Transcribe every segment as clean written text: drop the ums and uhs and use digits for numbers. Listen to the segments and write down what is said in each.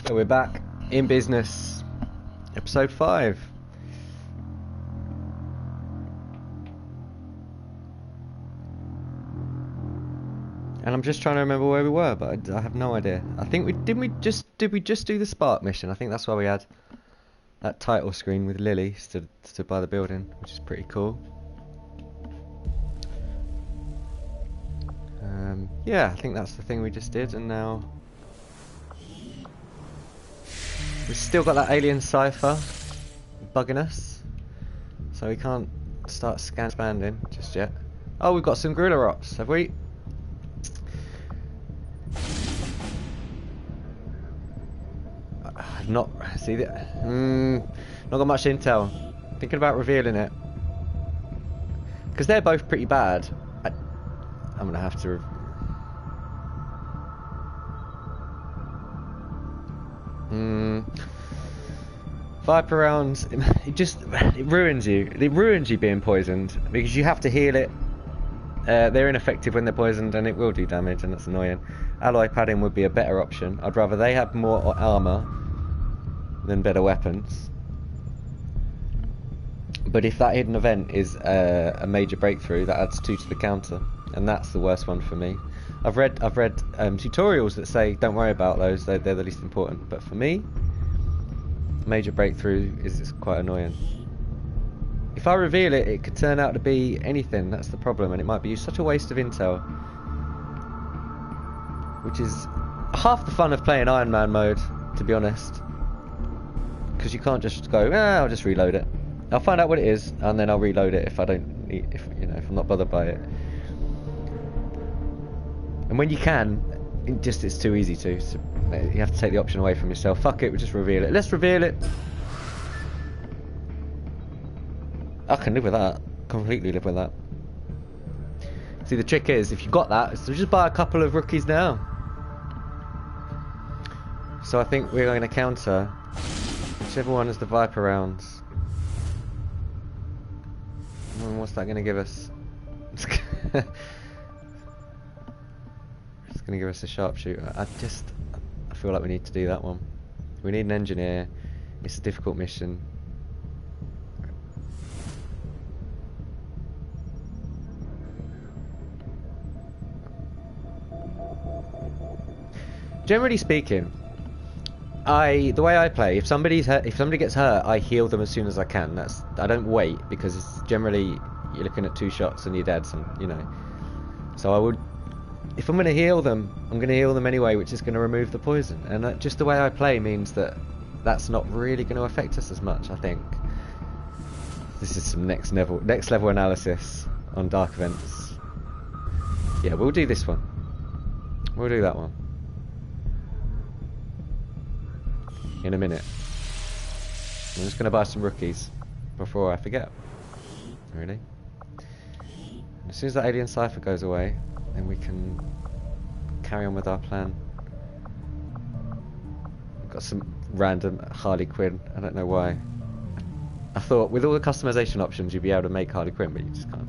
So we're back in business, episode 5. And I'm just trying to remember where we were, but I have no idea. I think did we just do the Spark mission? I think that's why we had that title screen with Lily stood by the building, which is pretty cool. Yeah, I think that's the thing we just did, and now we've still got that alien cipher bugging us, so we can't start expanding just yet. Oh, we've got some gorilla ops, have we? I've not see that. Not got much intel. Thinking about revealing it because they're both pretty bad. I'm gonna have to. Viper rounds, it ruins you. It ruins you being poisoned because you have to heal it. They're ineffective when they're poisoned, and it will do damage, and that's annoying. Alloy padding would be a better option. I'd rather they have more armor than better weapons. But if that hidden event is a major breakthrough, that adds 2 to the counter, and that's the worst one for me. I've read tutorials that say don't worry about those; they're the least important. But for me, major breakthrough is quite annoying. If I reveal it, it could turn out to be anything. That's the problem, and it might be such a waste of intel, which is half the fun of playing Iron Man mode, to be honest. Because you can't just go, I'll just reload it. I'll find out what it is, and then I'll reload it if I don't need, if I'm not bothered by it. And when you can, it's too easy to. So you have to take the option away from yourself. Fuck it, we'll just reveal it. Let's reveal it. I can live with that. Completely live with that. See, the trick is, if you've got that, so just buy a couple of rookies now. So I think we're going to counter whichever one is the Viper rounds. And what's that going to give us? It's going to give us a sharpshooter. I feel like we need to do that one. We need an engineer. It's a difficult mission. Generally speaking, the way I play, if somebody gets hurt, I heal them as soon as I can. I don't wait, because it's generally you're looking at 2 shots and you're dead. So I would, if I'm going to heal them, I'm going to heal them anyway, which is going to remove the poison. And just the way I play means that that's not really going to affect us as much. I think this is some next level analysis on dark events. Yeah, we'll do this one. We'll do that one in a minute. I'm just going to buy some rookies before I forget. Really? And as soon as that alien cipher goes away, then we can carry on with our plan. We've got some random Harley Quinn. I don't know why. I thought with all the customization options you'd be able to make Harley Quinn, but you just can't.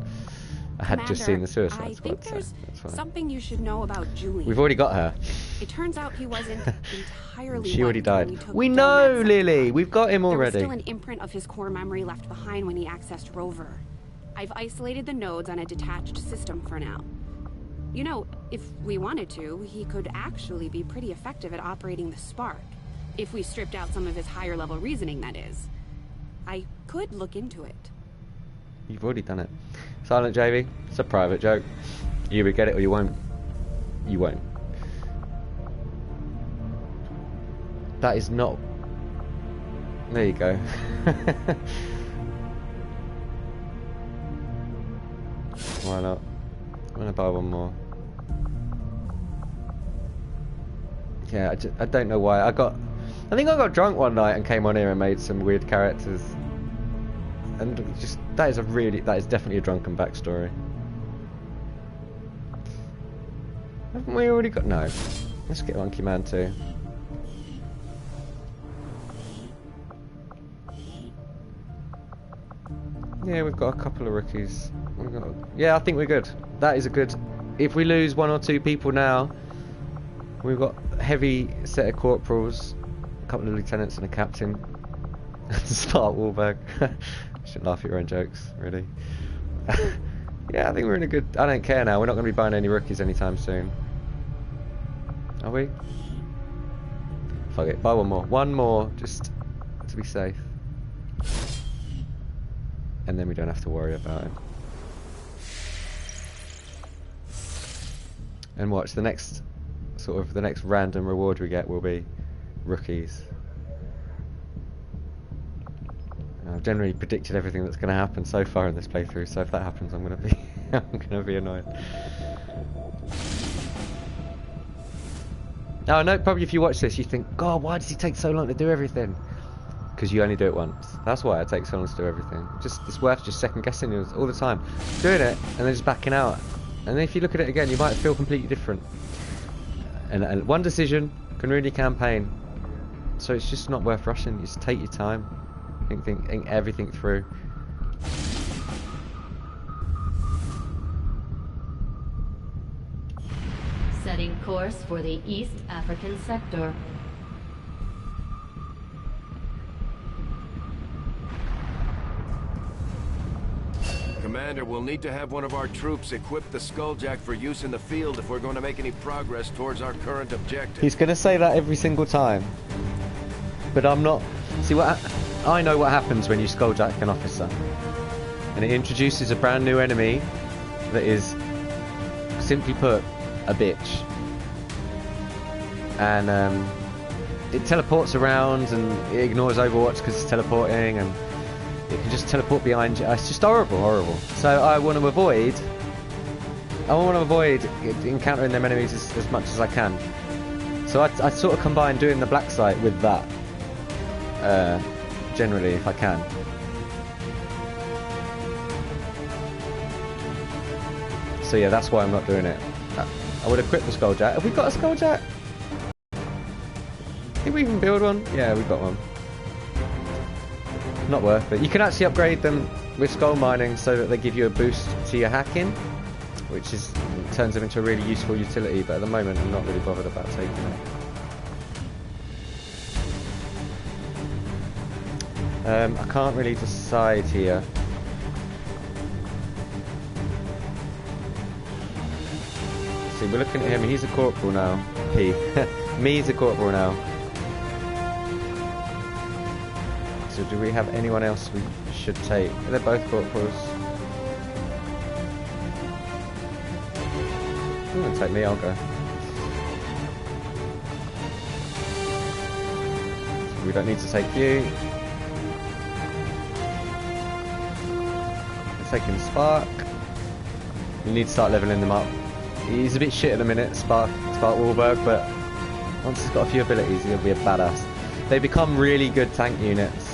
I had just seen the Suicide Squad. I think there's something you should know about Julian. We've already got her. It turns out he wasn't entirely. She already died. We know, Lily. We've got him already. There was still an imprint of his core memory left behind when he accessed Rover. I've isolated the nodes on a detached system for now. You know, if we wanted to, he could actually be pretty effective at operating the Spark. If we stripped out some of his higher level reasoning, that is. I could look into it. You've already done it. Silent JV, it's a private joke. You either get it or you won't. You won't. That is not... There you go. Why not? I'm gonna buy one more. Yeah, I don't know why. I think I got drunk one night and came on here and made some weird characters. And just that is definitely a drunken backstory. Haven't we already got? No. Let's get Monkey Man too. Yeah, we've got a couple of rookies. Yeah, I think we're good. That is a good. If we lose 1 or 2 people now, we've got a heavy set of corporals. couple of lieutenants and a captain. Start Wahlberg. Shouldn't laugh at your own jokes, really. Yeah, I think we're in a good... I don't care now. We're not going to be buying any rookies anytime soon. Are we? Fuck it. Buy one more. One more, just to be safe. And then we don't have to worry about it. And watch, the next random reward we get will be rookies. I've generally predicted everything that's going to happen so far in this playthrough, so if that happens, I'm going to be I'm going to be annoyed. Oh no, probably if you watch this, you think, God, why does he take so long to do everything? Because you only do it once. That's why it takes so long to do everything. It's worth just second guessing you all the time, doing it and then just backing out. And then if you look at it again, you might feel completely different. And one decision can ruin your campaign. So it's just not worth rushing. You just take your time. Think everything through. Setting course for the East African sector. Commander, we'll need to have one of our troops equip the Skulljack for use in the field if we're going to make any progress towards our current objective. He's going to say that every single time. But I'm not... See, I know what happens when you Skulljack an officer. And it introduces a brand new enemy that is, simply put, a bitch. And it teleports around and it ignores Overwatch because it's teleporting, and it can just teleport behind you. It's just horrible, horrible. So I want to avoid encountering them enemies as much as I can. So I sort of combine doing the black site with that, generally, if I can. So yeah, that's why I'm not doing it. I would equip the Skulljack. Have we got a Skulljack? Did we even build one? Yeah, we got one. Not worth it. You can actually upgrade them with skull mining so that they give you a boost to your hacking, which turns them into a really useful utility, but at the moment I'm not really bothered about taking it. I can't really decide here. See, we're looking at him, he's a corporal now. Me's a corporal now. So do we have anyone else we should take? They're both corporals. You want to take me, I'll go. So we don't need to take you. Let's take him Spark. We need to start leveling them up. He's a bit shit at the minute, Spark Wahlberg, but once he's got a few abilities, he'll be a badass. They become really good tank units.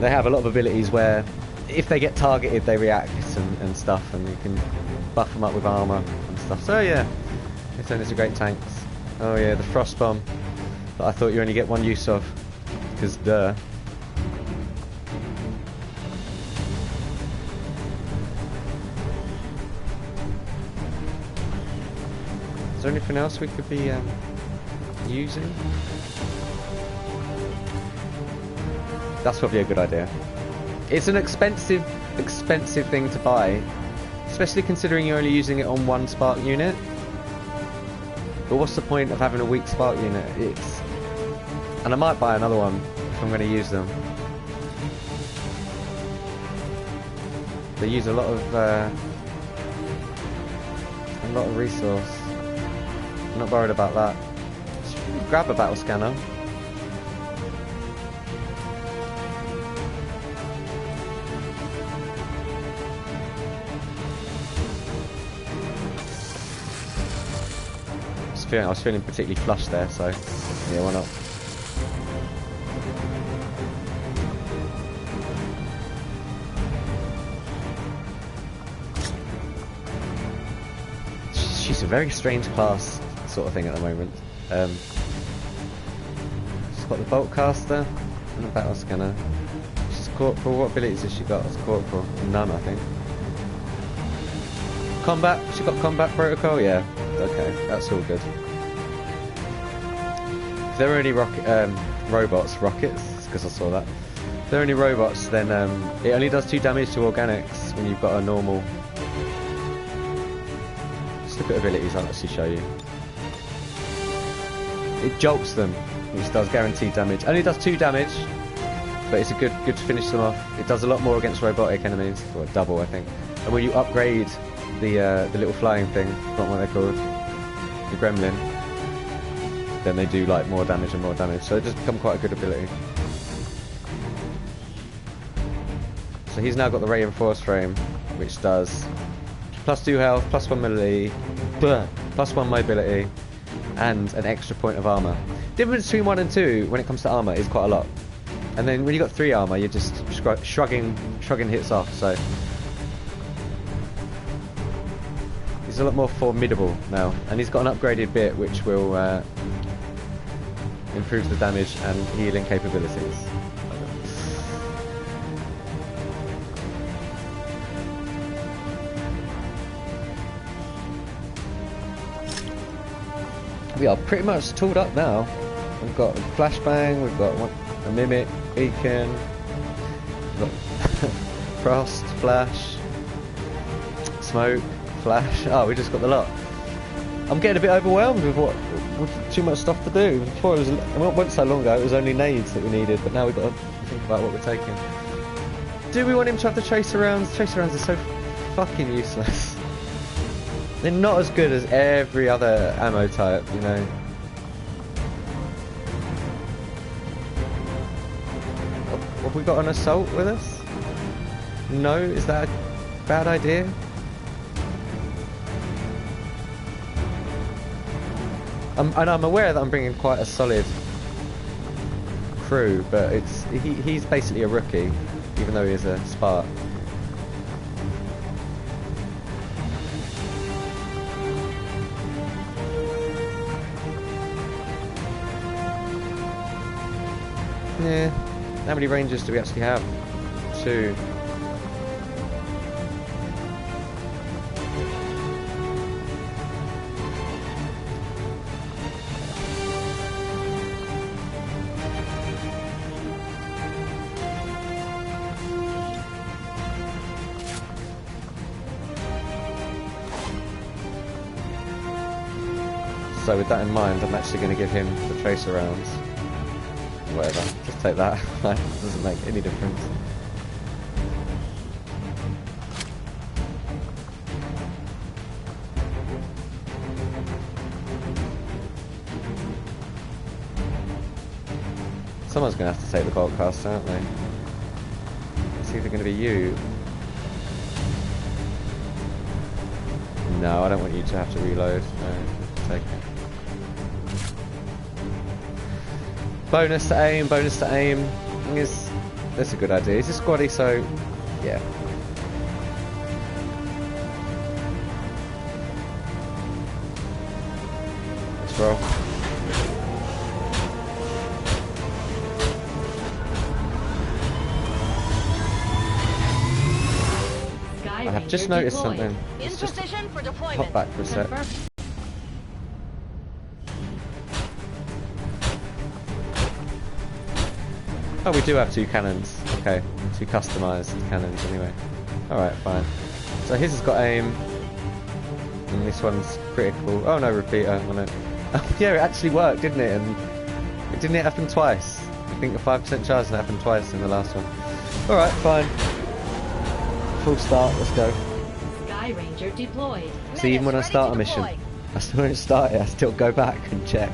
They have a lot of abilities where, if they get targeted, they react and stuff, and you can buff them up with armor and stuff. So yeah, they turn into great tanks. Oh yeah, the Frost Bomb that I thought you only get one use of, because duh. Is there anything else we could be using? That's probably a good idea. It's an expensive thing to buy, especially considering you're only using it on one spark unit. But what's the point of having a weak spark unit? And I might buy another one if I'm going to use them. They use a lot of resource. I'm not worried about that. Just grab a battle scanner. I was feeling particularly flushed there, so yeah, why not? She's a very strange class sort of thing at the moment. She's got the bolt caster and the battle scanner. She's corporal. What abilities has she got as corporal? None, I think. Combat. She got combat protocol. Yeah. Okay, that's all good. If there are any robots, because I saw that. If there are any robots, then it only does 2 damage to organics when you've got a normal. Just look at abilities, I'll actually show you. It jolts them, which does guaranteed damage. Only does 2 damage, but it's a good to finish them off. It does a lot more against robotic enemies, or double, I think. And when you upgrade the little flying thing, not what they're called, the gremlin, then they do like more damage and more damage. So it just become quite a good ability. So he's now got the reinforced frame, which does +2 health, +1 melee, +1 mobility, and an extra point of armor. Difference between 1 and 2 when it comes to armor is quite a lot. And then when you got 3 armor, you're just shrugging hits off. So he's a lot more formidable now, and he's got an upgraded bit which will improve the damage and healing capabilities. We are pretty much tooled up now. We've got a flashbang, we've got a mimic, beacon, we've got frost, flash, smoke, flash. Oh, we just got the lot. I'm getting a bit overwhelmed with too much stuff to do. Before it wasn't so long ago, it was only nades that we needed, but now we've got to think about what we're taking. Do we want him to have the tracer rounds? Tracer rounds are so fucking useless. They're not as good as every other ammo type, you know. Have we got an assault with us? No? Is that a bad idea? And I'm aware that I'm bringing quite a solid crew, but he's basically a rookie, even though he is a Spark. Yeah. How many rangers do we actually have? 2. So with that in mind, I'm actually going to give him the tracer rounds. Whatever, just take that. It doesn't make any difference. Someone's going to have to take the bulk cast, aren't they? It's either going to be you. No, I don't want you to have to reload. No, take it. Bonus to aim, bonus to aim. That's a good idea. It's a squaddy, so yeah. Let's roll. I have just noticed something. Let's just hop back for a sec. Oh, we do have 2 cannons. Okay, 2 customised cannons anyway. Alright, fine. So his has got aim. And this one's critical. Oh no, repeater on it. Oh yeah, it actually worked, didn't it? And didn't it happen twice? I think a 5% chance and it happened twice in the last one. Alright, fine. Full start, let's go. Sky Ranger deployed. See, even when I start a mission, I still don't start it, I still go back and check.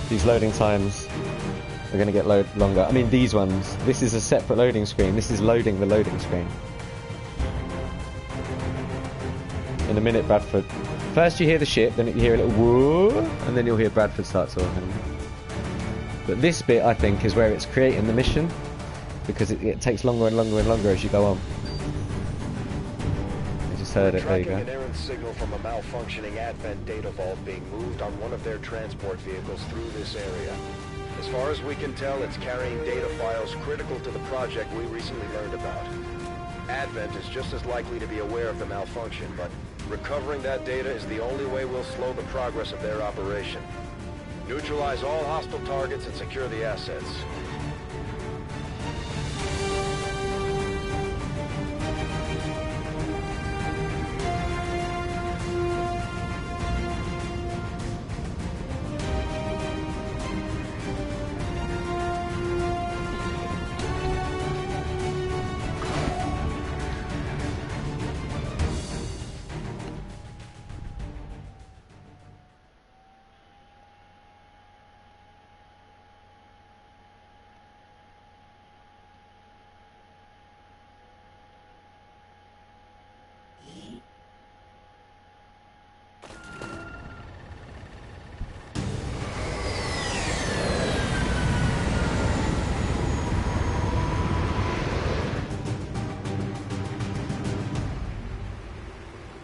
These loading times are going to get longer. I mean, these ones. This is a separate loading screen. This is loading the loading screen. In a minute, Bradford. First you hear the ship, then you hear a little whoa, and then you'll hear Bradford start talking. But this bit, I think, is where it's creating the mission, because it takes longer and longer and longer as you go on. It just heard it. There you Tracking go. an errant signal from a malfunctioning Advent data vault being moved on one of their transport vehicles through this area. As far as we can tell, it's carrying data files critical to the project we recently learned about. Advent is just as likely to be aware of the malfunction, but recovering that data is the only way we'll slow the progress of their operation. Neutralize all hostile targets and secure the assets.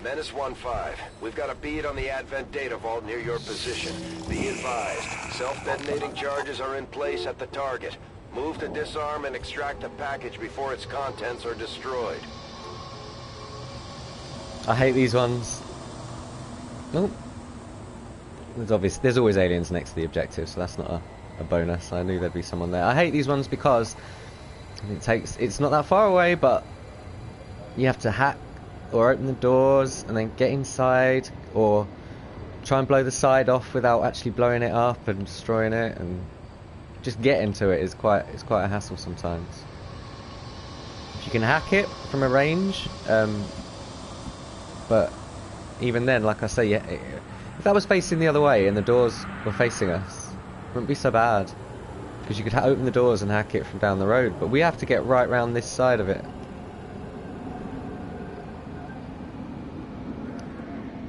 Menace 1-5. We've got a bead on the Advent data vault near your position. Be advised, self-detonating charges are in place at the target. Move to disarm and extract the package before its contents are destroyed. I hate these ones. Oh. There's always aliens next to the objective, so that's not a bonus. I knew there'd be someone there. I hate these ones because it's not that far away, but you have to hack or open the doors and then get inside, or try and blow the side off without actually blowing it up and destroying it, and just getting to it is quite a hassle sometimes. If you can hack it from a range, but even then, like I say, yeah, if that was facing the other way and the doors were facing us, it wouldn't be so bad, because you could open the doors and hack it from down the road, but we have to get right round this side of it.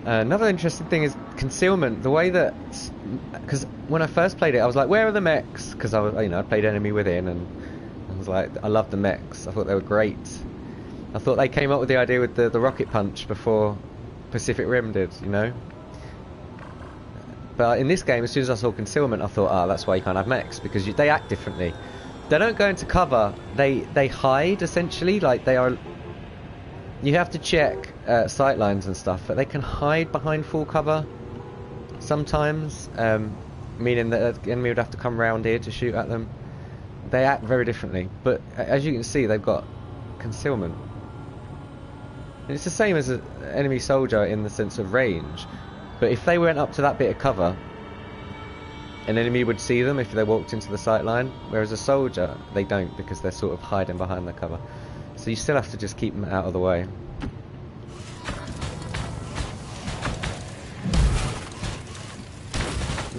Another interesting thing is concealment. The way that, because when I first played it, I was like, "Where are the mechs?" Because I played Enemy Within, and I was like, I loved the mechs. I thought they were great. I thought they came up with the idea with the rocket punch before Pacific Rim did, you know. But in this game, as soon as I saw concealment, I thought, that's why you can't have mechs, because they act differently. They don't go into cover. They hide essentially, like they are. You have to check sight lines and stuff, but they can hide behind full cover sometimes, meaning that the enemy would have to come around here to shoot at them. They act very differently, but as you can see, they've got concealment. And it's the same as an enemy soldier in the sense of range, but if they went up to that bit of cover, an enemy would see them if they walked into the sight line, whereas a soldier, they don't, because they're sort of hiding behind the cover. So you still have to just keep them out of the way.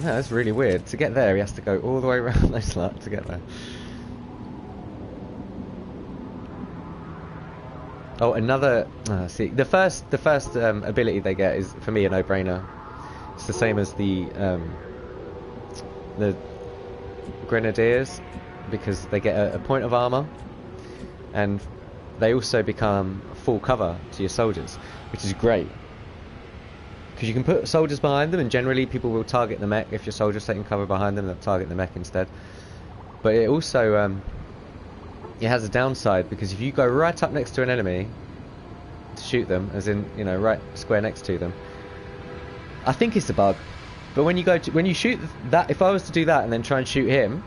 No, that's really weird. To get there, he has to go all the way around those lot to get there. Oh, another. See, the first ability they get is, for me, a no-brainer. It's the same as the Grenadiers, because they get a point of armor, and they also become full cover to your soldiers, which is great, because you can put soldiers behind them, and generally people will target the mech. If your soldier's taking cover behind them, they'll target the mech instead. But it also it has a downside, because if you go right up next to an enemy to shoot them, as in, you know, right square next to them, I think it's a bug, but when you shoot that, if I was to do that and then try and shoot him,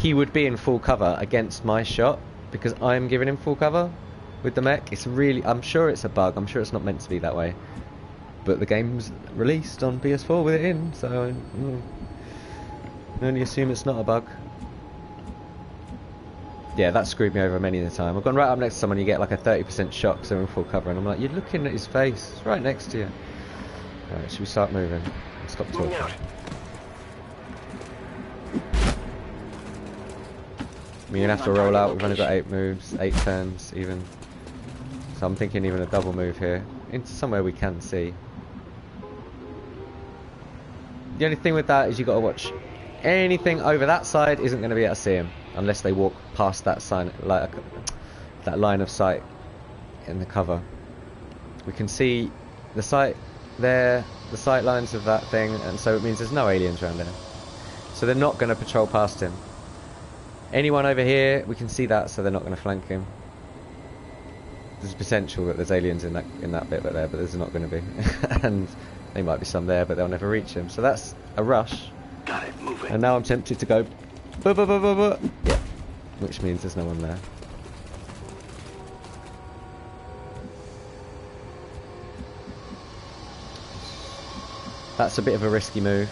he would be in full cover against my shot, because I'm giving him full cover with the mech. It's really, I'm sure it's a bug. I'm sure it's not meant to be that way, but the game's released on PS4 with it in, so I only assume it's not a bug. Yeah, that screwed me over many a time. I've gone right up next to someone, you get like a 30% shot because they're in full cover, and I'm like, you're looking at his face, it's right next to you. Alright, should we start moving? Stop talking. We're gonna have to roll out. We've only got 8 moves, 8 turns even. So I'm thinking even a double move here into somewhere we can see. The only thing with that is you got to watch. Anything over that side isn't going to be able to see him unless they walk past that sign, like that line of sight in the cover. We can see the sight there, the sight lines of that thing, and so it means there's no aliens around there. So they're not going to patrol past him. Anyone over here, we can see that, so they're not going to flank him. There's potential that there's aliens in that bit right there, but there's not going to be. And there might be some there, but they'll never reach him. So that's a rush. Got it, moving. And now I'm tempted to go... Yeah, which means there's no one there. That's a bit of a risky move.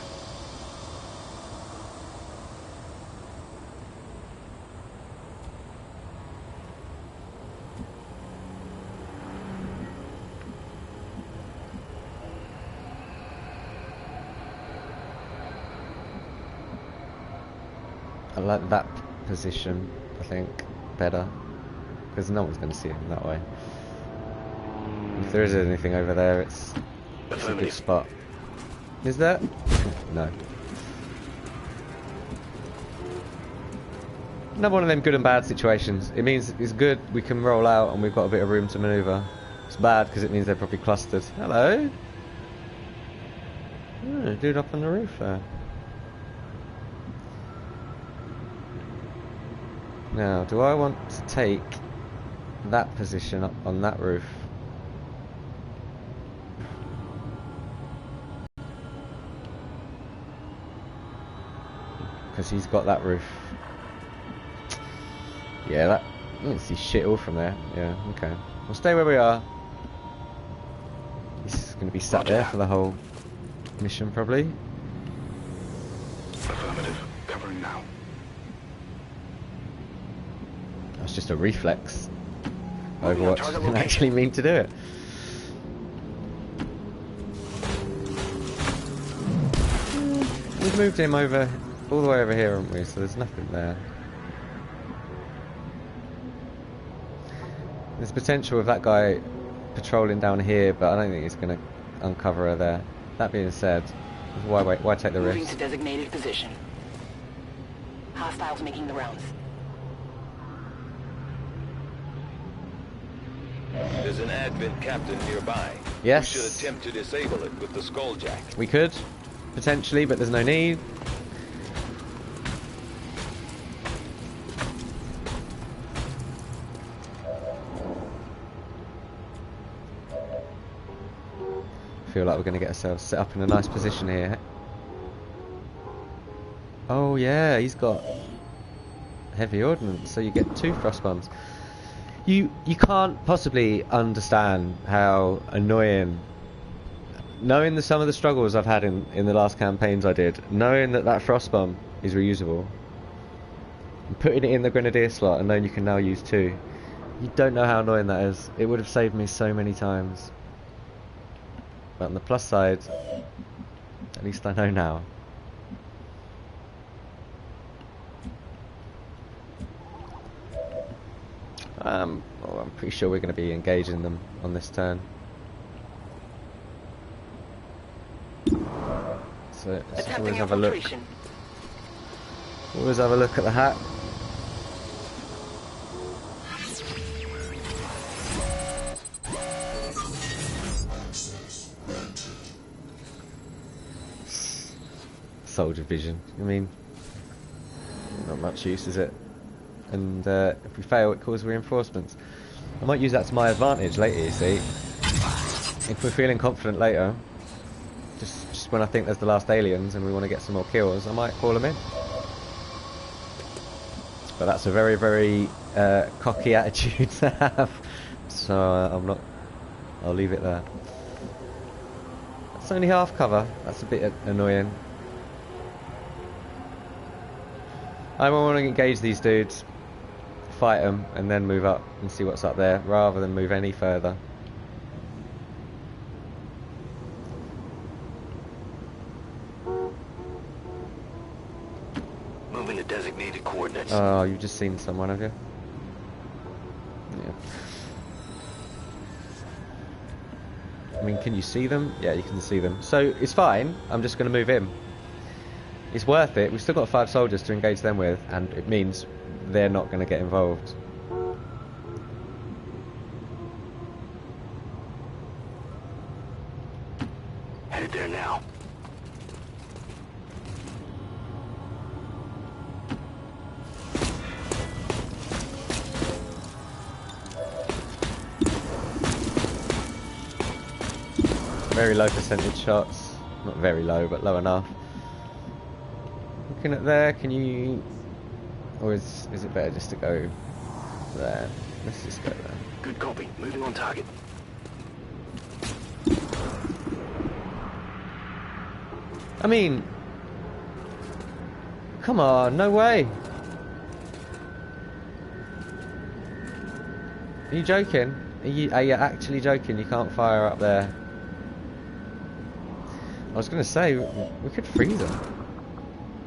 I like that position, I think, better. Because no one's going to see him that way. If there is anything over there, it's a good spot. Is there? No. Another one of them good and bad situations. It means it's good, we can roll out and we've got a bit of room to manoeuvre. It's bad because it means they're probably clustered. Hello? Oh, dude up on the roof there. Now, do I want to take that position up on that roof? Because he's got that roof. Yeah, that... You can see shit all from there. Yeah, okay. We'll stay where we are. He's going to be sat there for the whole mission, probably. Affirmative. Covering now. That's just a reflex. Overwatch didn't actually mean to do it. We've moved him over... all the way over here, haven't we? So there's nothing there. There's potential of that guy patrolling down here, but I don't think he's going to uncover her there. That being said, why take the risk? Moving to designated position. Hostiles making the rounds. There's an advent captain nearby. Yes. We should attempt to disable it with the skulljack. We could, potentially, but there's no need. Feel like we're going to get ourselves set up in a nice position here. Oh yeah, he's got heavy ordnance, so you get 2 frost bombs. You can't possibly understand how annoying, knowing some of the struggles I've had in the last campaigns I did, knowing that frost bomb is reusable, and putting it in the grenadier slot and knowing you can now use 2. You don't know how annoying that is. It would have saved me so many times. But on the plus side, at least I know now. Well, I'm pretty sure we're going to be engaging them on this turn. So let's always have a look. Always have a look at the hat. Soldier vision. I mean, not much use, is it? And if we fail, it calls reinforcements. I might use that to my advantage later, you see. If we're feeling confident later, just when I think there's the last aliens and we want to get some more kills, I might call them in. But that's a very, very cocky attitude to have. So I'm not... I'll leave it there. That's only half cover. That's a bit annoying. I want to engage these dudes, fight them, and then move up and see what's up there, rather than move any further. Moving to designated coordinates. Oh, you've just seen someone, have you? Yeah. I mean, can you see them? Yeah, you can see them. So, it's fine. I'm just going to move in. It's worth it. We've still got 5 soldiers to engage them with, and it means they're not going to get involved. Headed there now. Very low percentage shots. Not very low, but low enough. Looking at there, can you... Or is it better just to go there? Let's just go there. Good copy. Moving on target. I mean... Come on, no way! Are you joking? Are you actually joking? You can't fire up there? I was going to say, we could freeze them.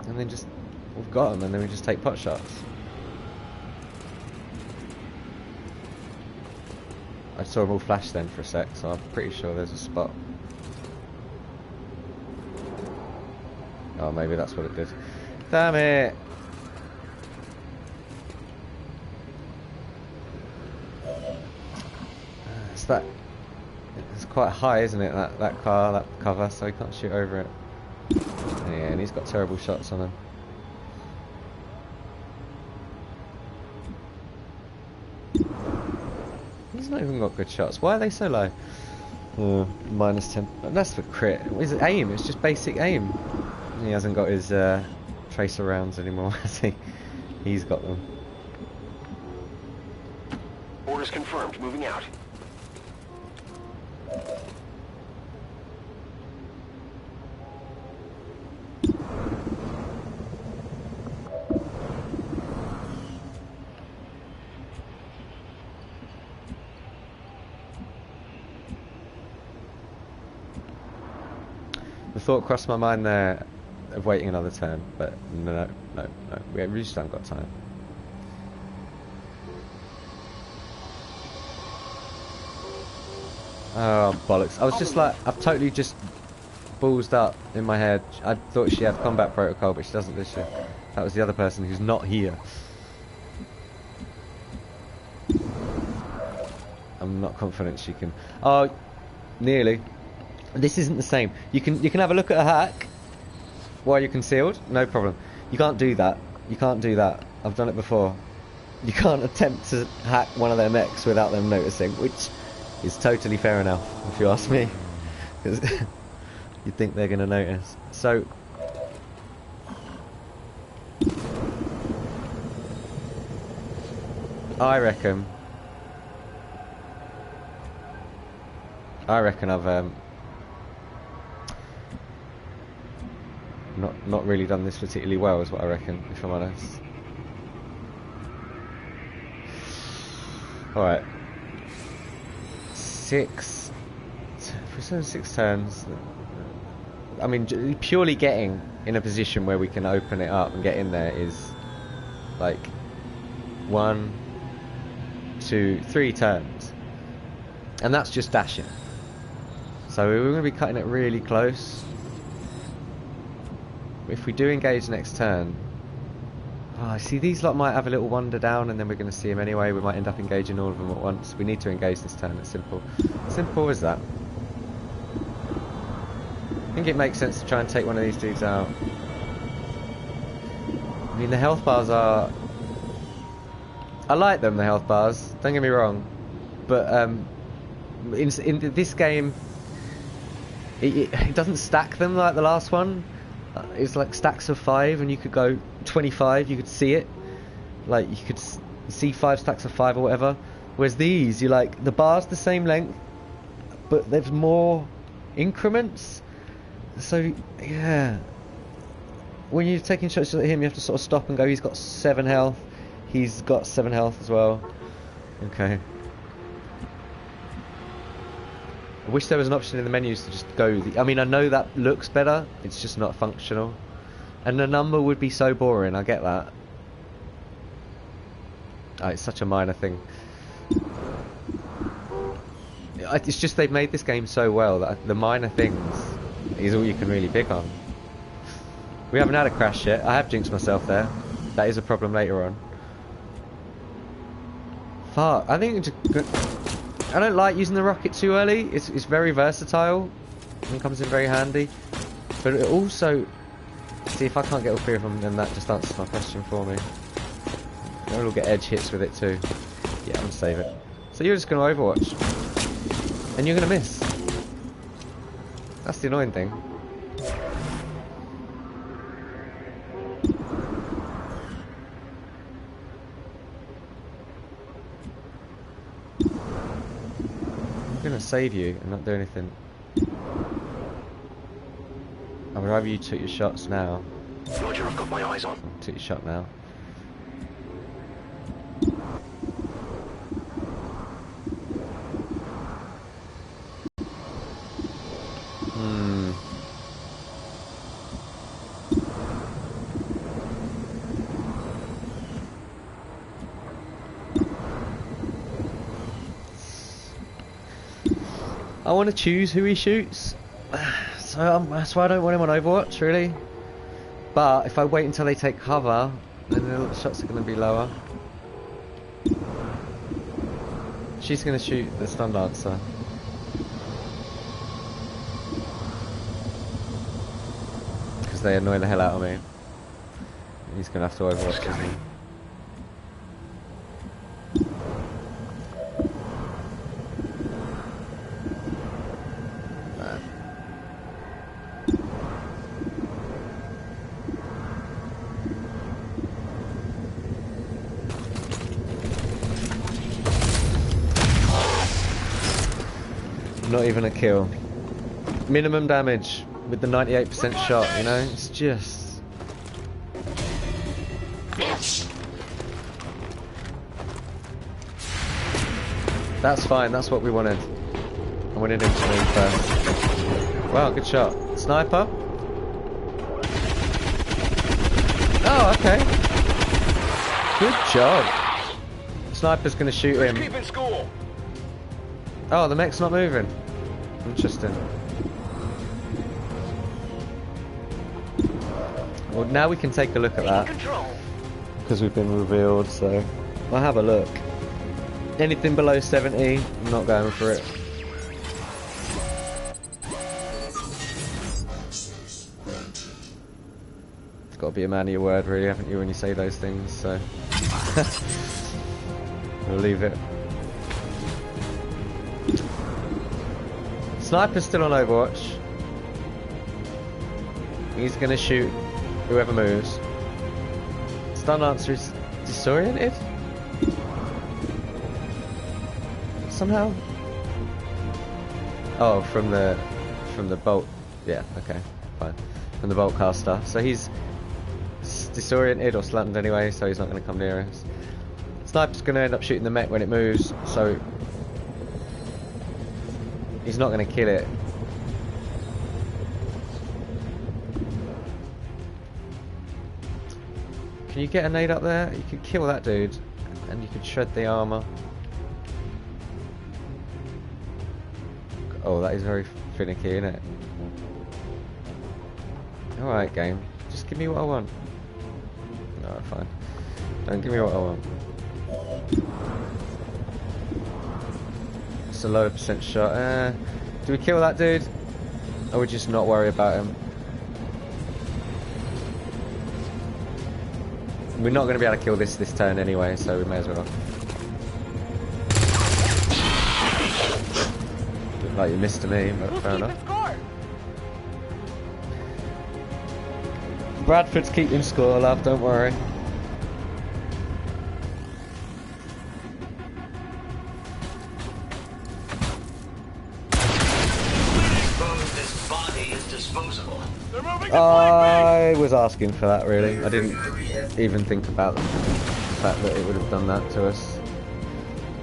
And then just... We've got them and then we just take pot shots. I saw them all flash then for a sec, so I'm pretty sure there's a spot. Oh, maybe that's what it did. Damn it! It's that... It's quite high, isn't it, that car, that cover, so he can't shoot over it. Yeah, and he's got terrible shots on him. He's not even got good shots. Why are they so low? Minus 10. That's for crit. Is it aim? It's just basic aim. He hasn't got his tracer rounds anymore, has he? He's got them. Orders confirmed. Moving out. The thought crossed my mind there of waiting another turn, but no. We just haven't got time. Oh, bollocks. I was just like, I've totally just ballsed up in my head. I thought she had combat protocol, but she doesn't, does she? That was the other person who's not here. I'm not confident she can... Oh, nearly. This isn't the same. You can have a look at a hack while you're concealed, no problem. You can't do that. You can't do that. I've done it before. You can't attempt to hack one of their mechs without them noticing, which is totally fair enough, if you ask me. Because you'd think they're going to notice. So... I reckon I've not really done this particularly well, is what I reckon, if I'm honest. Alright. If we're saying 6 turns, I mean, purely getting in a position where we can open it up and get in there is like 1, 2, 3 turns, and that's just dashing. So we're going to be cutting it really close. If we do engage next turn, I see these lot might have a little wander down, and then we're going to see them anyway. We might end up engaging all of them at once. We need to engage this turn. It's simple. Simple as that. I think it makes sense to try and take one of these dudes out. I mean, the health bars are... I like them, the health bars. Don't get me wrong. But in this game, it doesn't stack them like the last one. It's like stacks of 5, and you could go 25. You could see it, like you could see 5 stacks of 5 or whatever. Whereas these, you like the bar's the same length, but there's more increments. So yeah, when you're taking shots at him, you have to sort of stop and go. He's got 7 health. He's got 7 health as well. Okay. I wish there was an option in the menus to just go... I mean, I know that looks better. It's just not functional. And the number would be so boring. I get that. Oh, it's such a minor thing. It's just they've made this game so well that the minor things is all you can really pick on. We haven't had a crash yet. I have jinxed myself there. That is a problem later on. Fuck. I think... I don't like using the rocket too early. It's very versatile, and comes in very handy. But it also, see, if I can't get all three of them, then that just answers my question for me. Maybe we'll get edge hits with it too. Yeah, I'm gonna save it. So you're just gonna Overwatch, and you're gonna miss. That's the annoying thing. I'm gonna save you and not do anything. I would rather you took your shots now. Roger, I've got my eyes on. Took your shot now. I want to choose who he shoots, so that's why I don't want him on Overwatch, really. But if I wait until they take cover, then the shots are going to be lower. She's going to shoot the stun dancer. Because they annoy the hell out of me. He's going to have to Overwatch, isn't he? Not even a kill. Minimum damage with the 98% shot, you know? It's just... That's fine, that's what we wanted. I wanted him to move first. Wow, good shot. Sniper? Oh, okay. Good job. Sniper's gonna shoot him. Keeping score. Oh, the mech's not moving. Interesting. Well, now we can take a look at that. Because we've been revealed, so I'll have a look. Anything below 70, I'm not going for it. It's got to be a man of your word, really, haven't you, when you say those things, so... we'll leave it. Sniper's still on Overwatch. He's gonna shoot whoever moves. Stun Lancer is disoriented? Somehow? Oh, from the bolt. Yeah, okay, fine. From the bolt caster. So he's disoriented or stunned anyway, so he's not gonna come near us. Sniper's gonna end up shooting the mech when it moves, so he's not going to kill it. Can you get a nade up there? You could kill that dude, and you could shred the armor. Oh, that is very finicky, isn't it? Alright, game. Just give me what I want. Alright, fine. Don't give me what I want. It's a low percent shot. Do we kill that dude? Or we just not worry about him? We're not going to be able to kill this turn anyway, so we may as well. Looked like you missed to me, but fair enough. Bradford's keeping score, love, don't worry. I was asking for that, really. I didn't even think about the fact that it would have done that to us.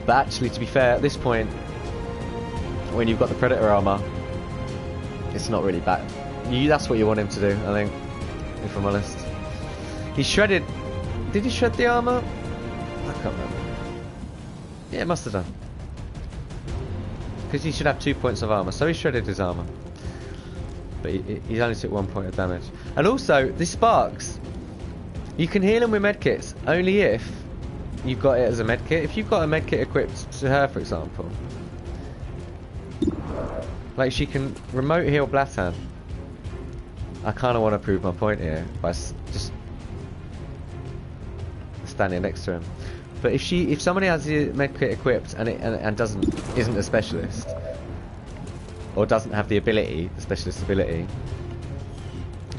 But actually, to be fair, at this point, when you've got the Predator armor, it's not really bad. That's what you want him to do, I think, if I'm honest. He shredded... Did he shred the armor? I can't remember. Yeah, it must have done. Because he should have 2 points of armor, so he shredded his armor. But he only took 1 point of damage. And also, the sparks, you can heal him with medkits only if you've got it as a medkit. If you've got a medkit equipped to her, for example, Like, she can remote heal Blatan. I kind of want to prove my point here by just standing next to him. But if somebody has the medkit equipped and isn't a specialist, or doesn't have the ability, the specialist ability,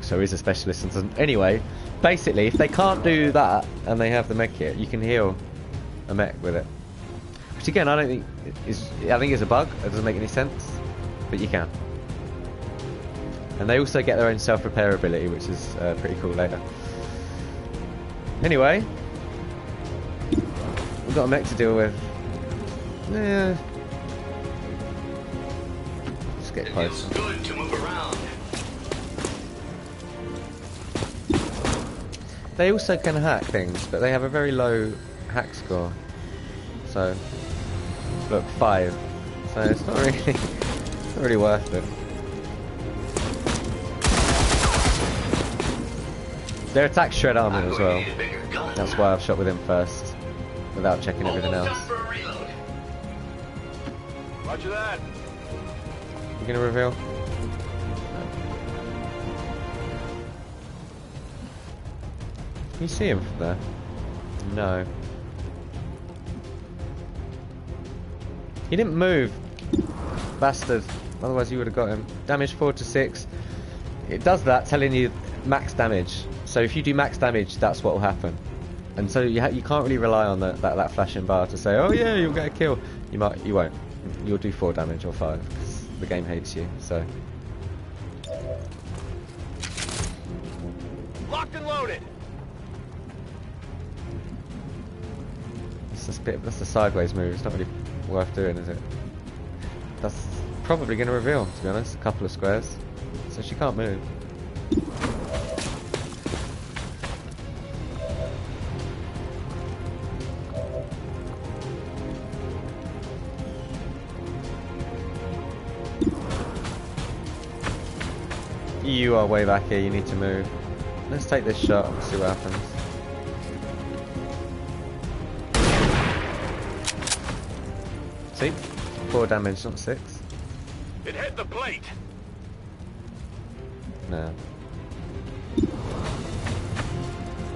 so is a specialist and doesn't. Anyway, basically, if they can't do that and they have the medkit, you can heal a mech with it. Which again, I don't think I think it's a bug. It doesn't make any sense, but you can. And they also get their own self-repair ability, which is pretty cool later. Anyway, we've got a mech to deal with. Yeah. Just get closer. It's good to move around. They also can hack things, but they have a very low hack score. So, look, 5. So it's not really worth it. Their attack shred armor as well. That's why I've shot with him first, without checking everything else. Roger that. You gonna reveal? Can you see him from there? No. He didn't move, bastard. Otherwise you would have got him. Damage 4 to 6. It does that, telling you max damage. So if you do max damage, that's what will happen. And so you can't really rely on that flashing bar to say, oh yeah, you'll get a kill. You won't. You'll do 4 damage or 5 because the game hates you. So. Locked and loaded. That's a sideways move. It's not really worth doing, is it? That's probably going to reveal, to be honest. A couple of squares, so she can't move. You are way back here, you need to move. Let's take this shot and see what happens. See? 4 damage, not 6. It hit the plate. No.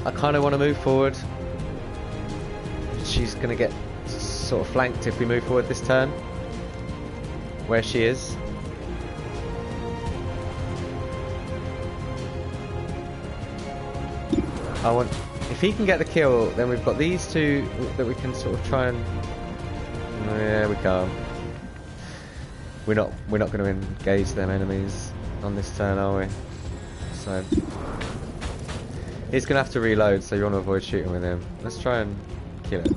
I kind of want to move forward. She's going to get sort of flanked if we move forward this turn. Where she is. If he can get the kill, then we've got these two that we can sort of try and. Oh, yeah, we can't. We're not going to engage them enemies on this turn, are we? So he's going to have to reload. So you want to avoid shooting with him. Let's try and kill it.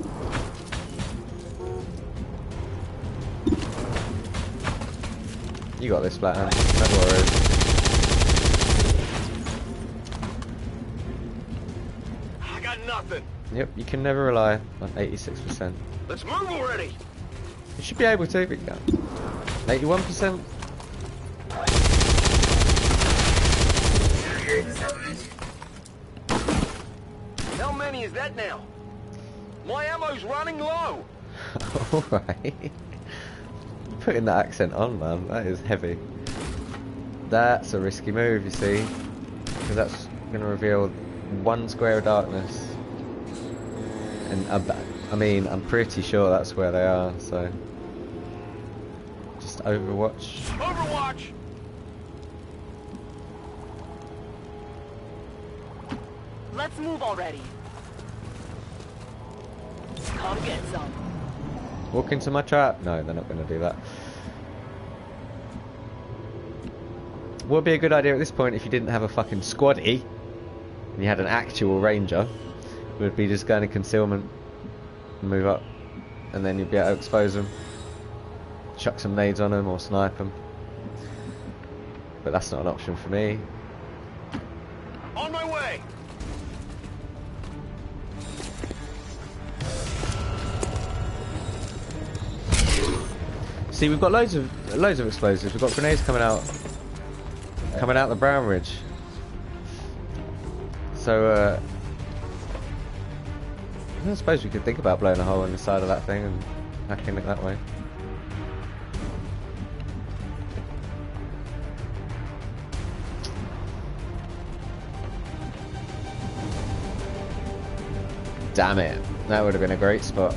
You got this, Blatan. Don't worry. Nothing. Yep, you can never rely on 86%. Let's move already. You should be able to, but you can't. 81%. How many is that now? My ammo's running low. Alright. Putting that accent on, man, that is heavy. That's a risky move, you see. Because that's going to reveal 1 square of darkness. And I mean, I'm pretty sure that's where they are, so just Overwatch. Overwatch! Let's move already. Come get some. Walk into my trap? No, they're not going to do that. Would be a good idea at this point if you didn't have a fucking squaddy and you had an actual ranger. Would be just going to concealment and move up, and then you'd be able to expose them, chuck some nades on them or snipe them. But that's not an option for me. On my way. See, we've got loads of explosives. We've got grenades coming out the Brown Ridge. So I suppose we could think about blowing a hole in the side of that thing and hacking it that way. Damn it. That would have been a great spot.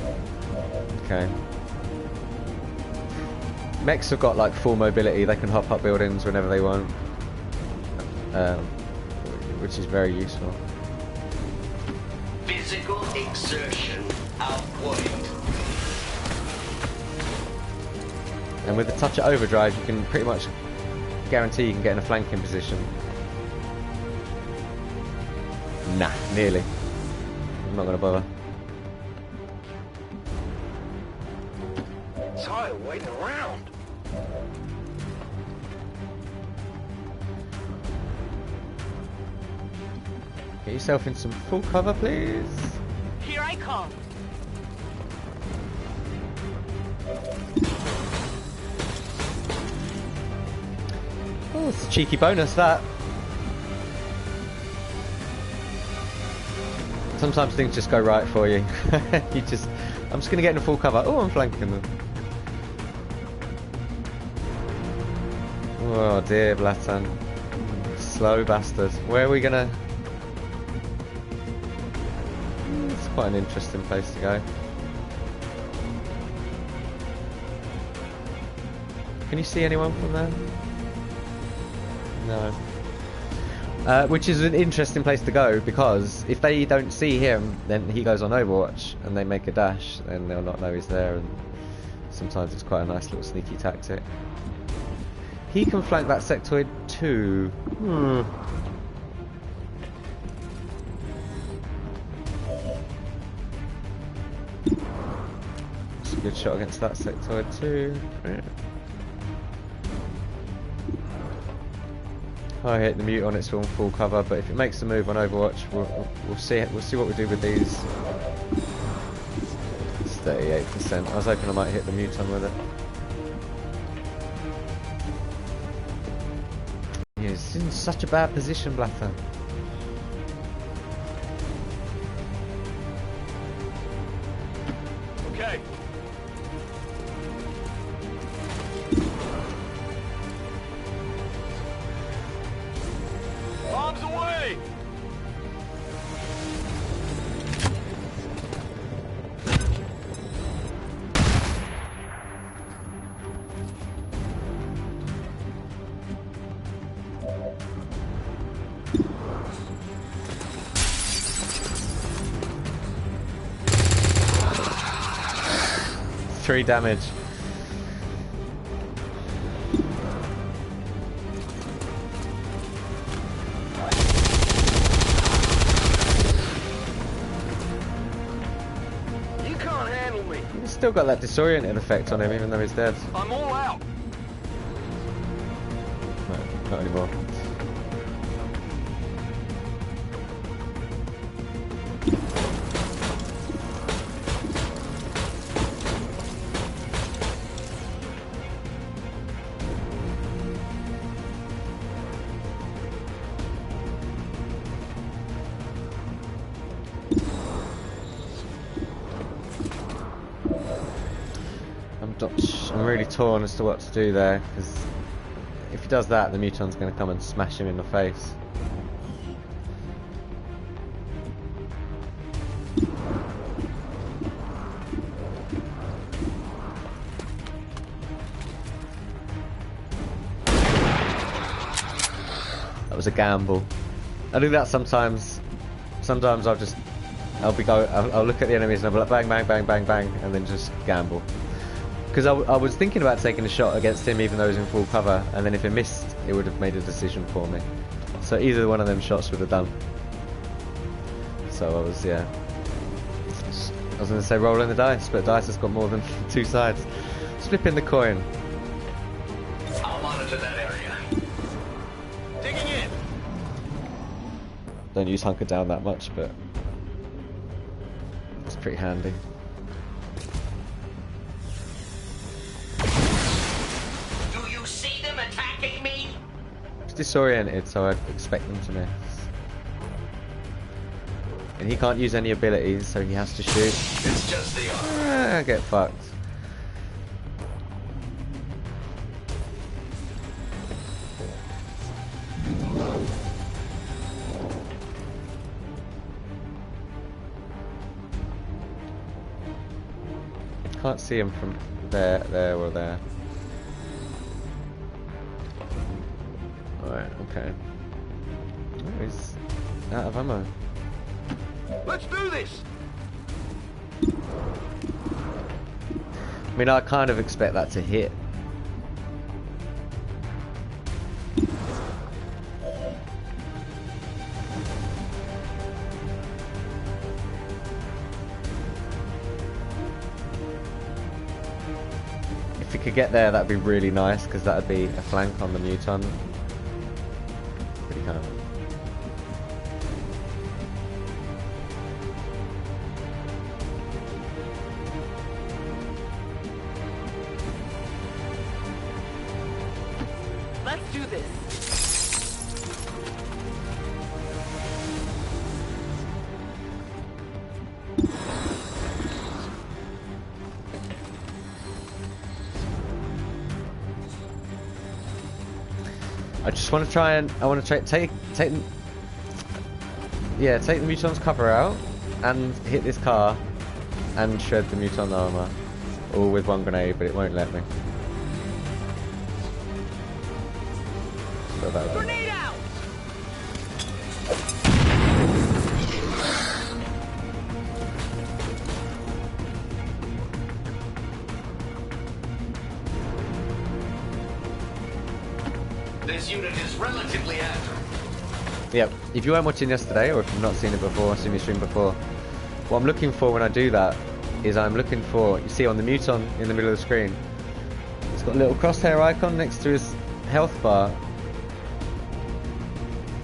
Okay. Mechs have got like full mobility. They can hop up buildings whenever they want. Which is very useful. Physical exertion outweighed. And with the touch of overdrive, you can pretty much guarantee you can get in a flanking position. Nah, nearly. I'm not gonna bother. Tired of waiting around. Get yourself in some full cover, please. Here I come. Oh, it's a cheeky bonus, that. Sometimes things just go right for you. I'm just gonna get in full cover. Oh, I'm flanking them. Oh dear, Blatan. Slow bastard. Where are we gonna... It's quite an interesting place to go. Can you see anyone from there? No. Which is an interesting place to go, because if they don't see him, then he goes on Overwatch and they make a dash, then they'll not know he's there, and sometimes it's quite a nice little sneaky tactic. He can flank that sectoid too. It's a good shot against that sectoid too. I hit the mute on its full cover, but if it makes a move on Overwatch, we'll see what we do with these. It's 38%. I was hoping I might hit the mute on with it. He's in such a bad position, Blatan. Okay. Bombs away! Three damage. You can't handle me. He's still got that disoriented effect on him, even though he's dead. I'm all out. No, not anymore. I'm really torn as to what to do there, because if he does that, the Muton's going to come and smash him in the face. That was a gamble. I do that sometimes. Sometimes I'll look at the enemies and I'll be like bang, bang, bang, bang, bang, and then just gamble. Because I was thinking about taking a shot against him even though he was in full cover, and then if it missed, it would have made a decision for me. So either one of them shots would have done. So I was going to say rolling the dice, but dice has got more than two sides. Flipping the coin. I'll monitor that area. Digging in. Don't use hunker down that much, but it's pretty handy. Disoriented, so I'd expect them to miss. And he can't use any abilities, so he has to shoot. It's just the Get fucked. Can't see him from there, or there. Alright, okay. Oh, he's out of ammo. Let's do this! I mean, I kind of expect that to hit. If we could get there, that'd be really nice, because that'd be a flank on the muton. Pretty kind of. Let's do this. I just want to try and take the muton's cover out and hit this car and shred the muton armor, all with one grenade, but it won't let me. So that was Grenade out! This unit is relatively agile. Yep. If you weren't watching yesterday, or if you've not seen it before, seen me stream before, what I'm looking for when I do that is I'm looking for, you see on the muton in the middle of the screen, it's got a little crosshair icon next to his health bar.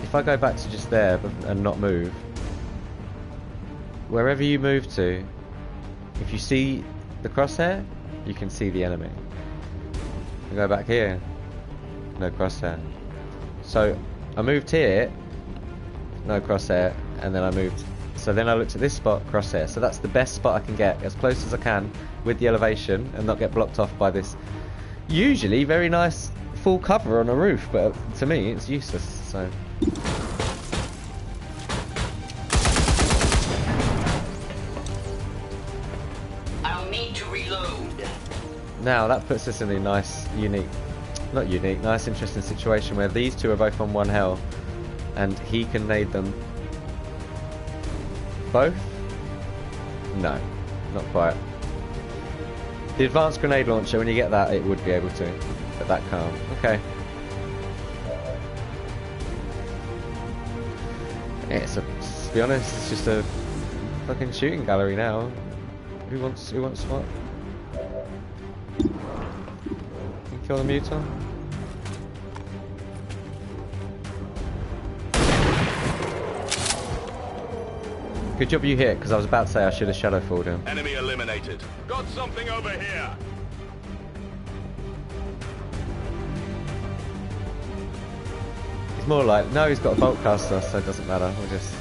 If I go back to just there and not move, wherever you move to, if you see the crosshair, you can see the enemy. I go back here, no crosshair. So I moved here, no crosshair, and then I moved. So then I looked at this spot, crosshair. So that's the best spot I can get, as close as I can with the elevation and not get blocked off by this usually very nice full cover on a roof, but to me it's useless. So I'll need to reload. now that puts us in a nice, nice interesting situation where these two are both on 1 health and he can nade them both? No, not quite. The advanced grenade launcher, when you get that, it would be able to, but that can't. Okay. To be honest, it's just a fucking shooting gallery now. Who wants what? Can you kill the muton? Good job you hit, because I was about to say I should have shadow falled him. Enemy eliminated. Got something over here. It's more like, no, he's got a bolt caster, so it doesn't matter. We'll just...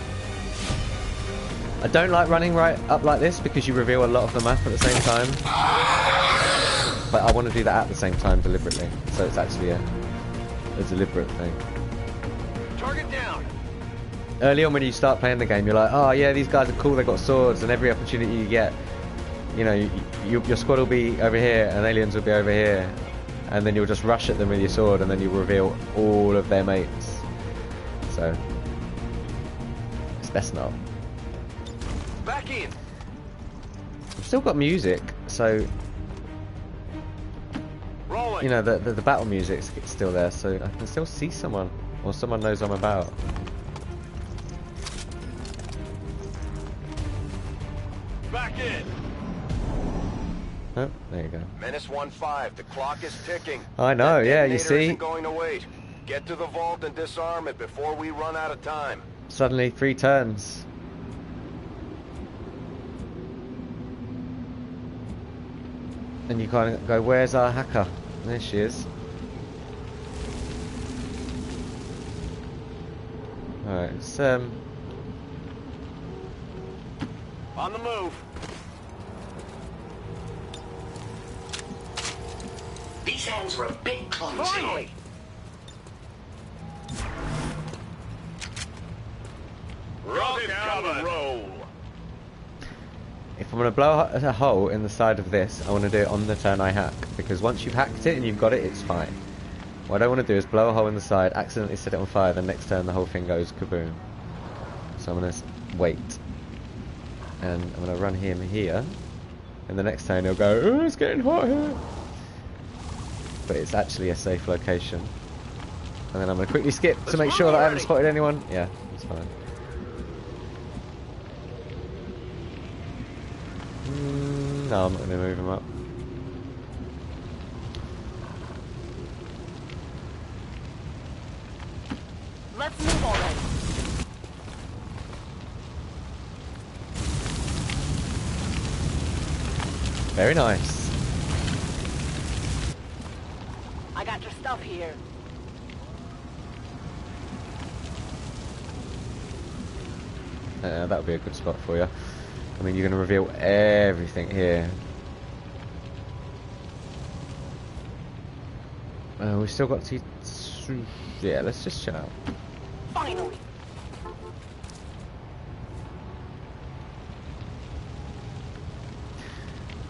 I don't like running right up like this because you reveal a lot of the map at the same time. But I want to do that at the same time deliberately, so it's actually a deliberate thing. Target down. Early on when you start playing the game, you're like, oh yeah, these guys are cool, they've got swords, and every opportunity you get, you know, your squad will be over here and aliens will be over here, and then you'll just rush at them with your sword and then you'll reveal all of their mates. So it's best not. Back in. I've still got music, so Rolling. you know the battle music's still there, so I can still see someone, or someone knows I'm about. Back in. Oh, there you go. Menace 1-5, the clock is ticking. I know, That yeah, you detonator see? isn't going to wait. Get to the vault and disarm it before we run out of time. Suddenly 3 turns. And you kind of go, where's our hacker? There she is. Alright, it's On the move. These hands were a bit clumsy. Finally! Rocket cover. Roll. I'm going to blow a hole in the side of this. I want to do it on the turn I hack, because once you've hacked it and you've got it, it's fine. What I don't want to do is blow a hole in the side, accidentally set it on fire, then next turn the whole thing goes kaboom. So I'm going to wait. And I'm going to run him here. And the next turn he'll go, oh, it's getting hot here. But it's actually a safe location. And then I'm going to quickly skip to make sure that I haven't spotted anyone. Yeah, it's fine. No, I'm not going to move him up. Let's move already. Very nice. I got your stuff here. That would be a good spot for you. I mean, you're going to reveal everything here. We've still got to... Yeah, let's just chill out. Finally.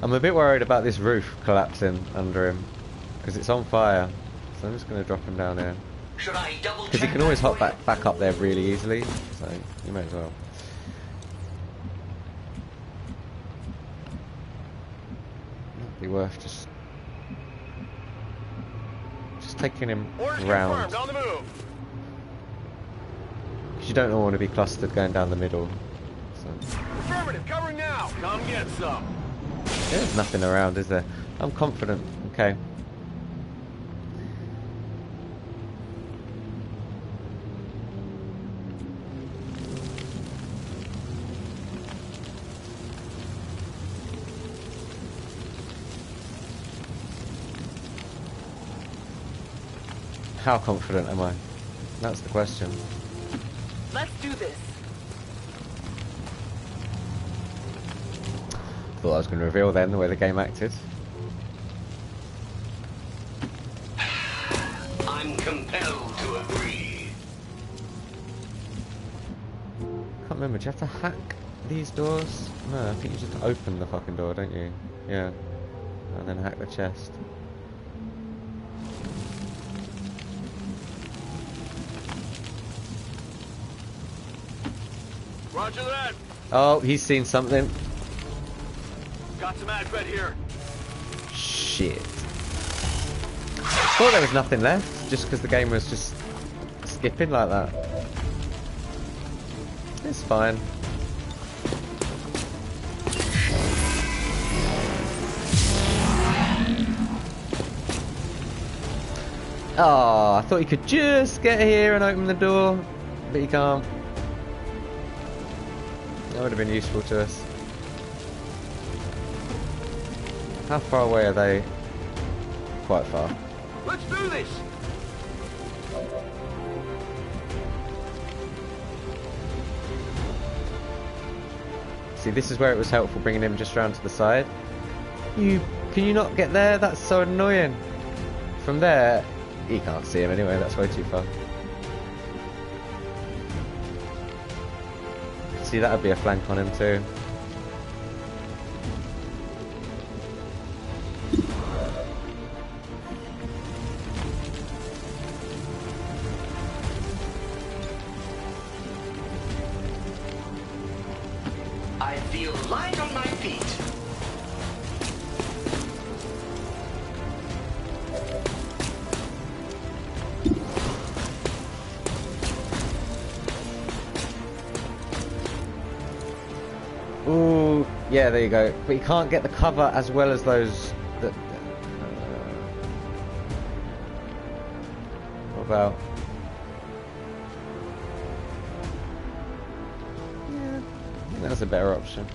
I'm a bit worried about this roof collapsing under him, because it's on fire. So I'm just going to drop him down here. Should I double check? Because he can always hop back up there really easily, so you may as well. Might be worth just taking him round. On the move. Because you don't want to be clustered going down the middle. So. Affirmative, covering now. Come get some. There's nothing around, is there? I'm confident. Okay. How confident am I? That's the question. Let's do this. Thought I was going to reveal then the way the game acted. I'm compelled to agree. Can't remember, do you have to hack these doors? No, I think you just open the fucking door, don't you? Yeah. And then hack the chest. Roger that. Oh, he's seen something. Got some advent here. Shit. Thought there was nothing left, just because the game was just skipping like that. It's fine. Oh, I thought you could just get here and open the door, but you can't. That would have been useful to us. How far away are they? Quite far. Let's do this. See, this is where it was helpful bringing him just round to the side. Can you not get there? That's so annoying. From there, you can't see him anyway. That's way too far. See, that would be a flank on him too. I feel light on my feet. Ooh, yeah, there you go. But you can't get the cover as well as those. That, what about? Yeah, I think that's a better option.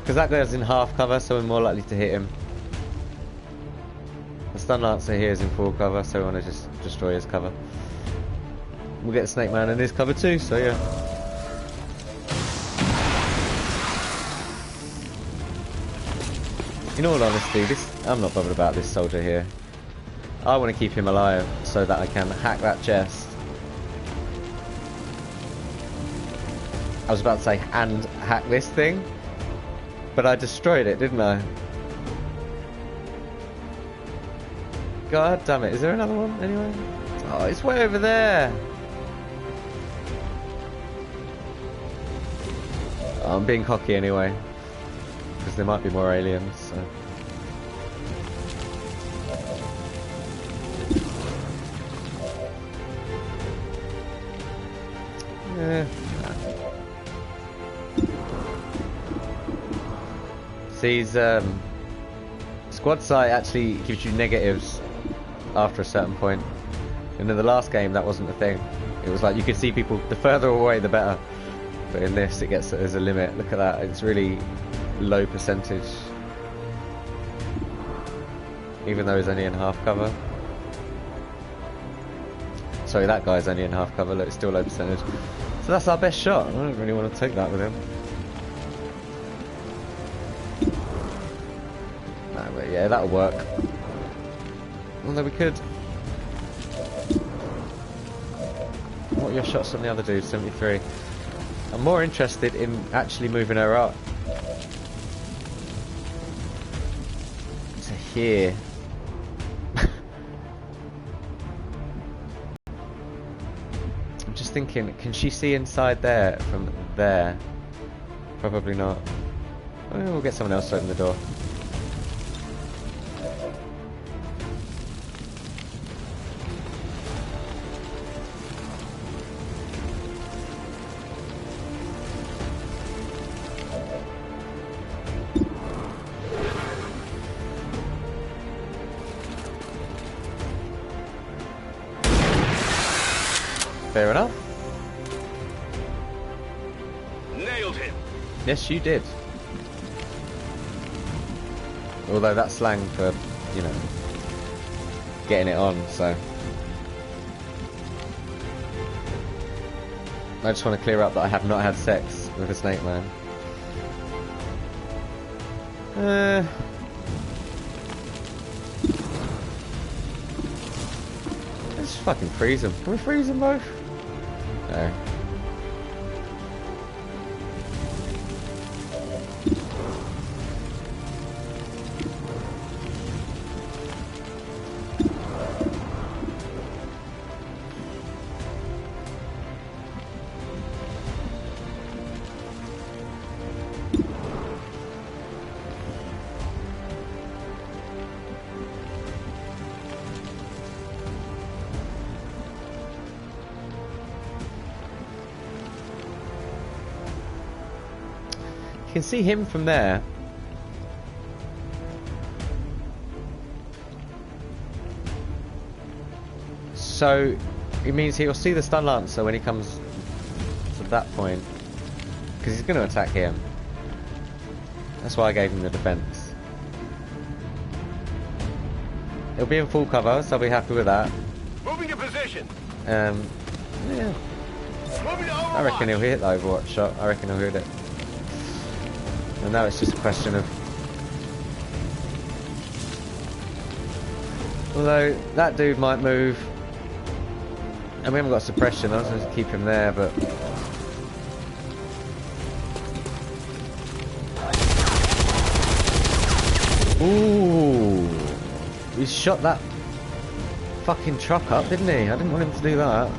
Because that goes in half cover, so we're more likely to hit him. The stun lancer here is in full cover, so we want to just destroy his cover. We'll get Snake Man in his cover too, so yeah. In all honesty, I'm not bothered about this soldier here. I want to keep him alive so that I can hack that chest. I was about to say, and hack this thing, But I destroyed it, didn't I? God damn it. Is there another one anyway? Oh, it's way over there. Oh, I'm being cocky anyway. Because there might be more aliens, so. Yeah. These squad sight actually gives you negatives after a certain point, and in the last game that wasn't a thing. It was like you could see people, the further away the better, but in this it gets, there's a limit. Look at that, it's really low percentage, even though he's only in half cover. Sorry, that guy's only in half cover. Look, it's still low percentage, so that's our best shot. I don't really want to take that with him. But yeah, that'll work. Although we could. What are your shots on the other dude? 73. I'm more interested in actually moving her up. To here. I'm just thinking, can she see inside there from there? Probably not. Oh, we'll get someone else to open the door. Fair enough. Nailed him. Yes, you did. Although that's slang for, you know, getting it on, so. I just want to clear up that I have not had sex with a snake man. Let's fucking freeze them. Can we freeze them both? No. You can see him from there. So it means he'll see the stun lancer when he comes to that point, because he's going to attack him. That's why I gave him the defense. He'll be in full cover, so I'll be happy with that. Moving to position. Yeah. Moving to Overwatch. I reckon he'll hit the Overwatch shot. I reckon he'll hit it. And now it's just a question of... Although, that dude might move. And we haven't got suppression, I was going to keep him there, but... Ooh! He shot that fucking truck up, didn't he? I didn't want him to do that. I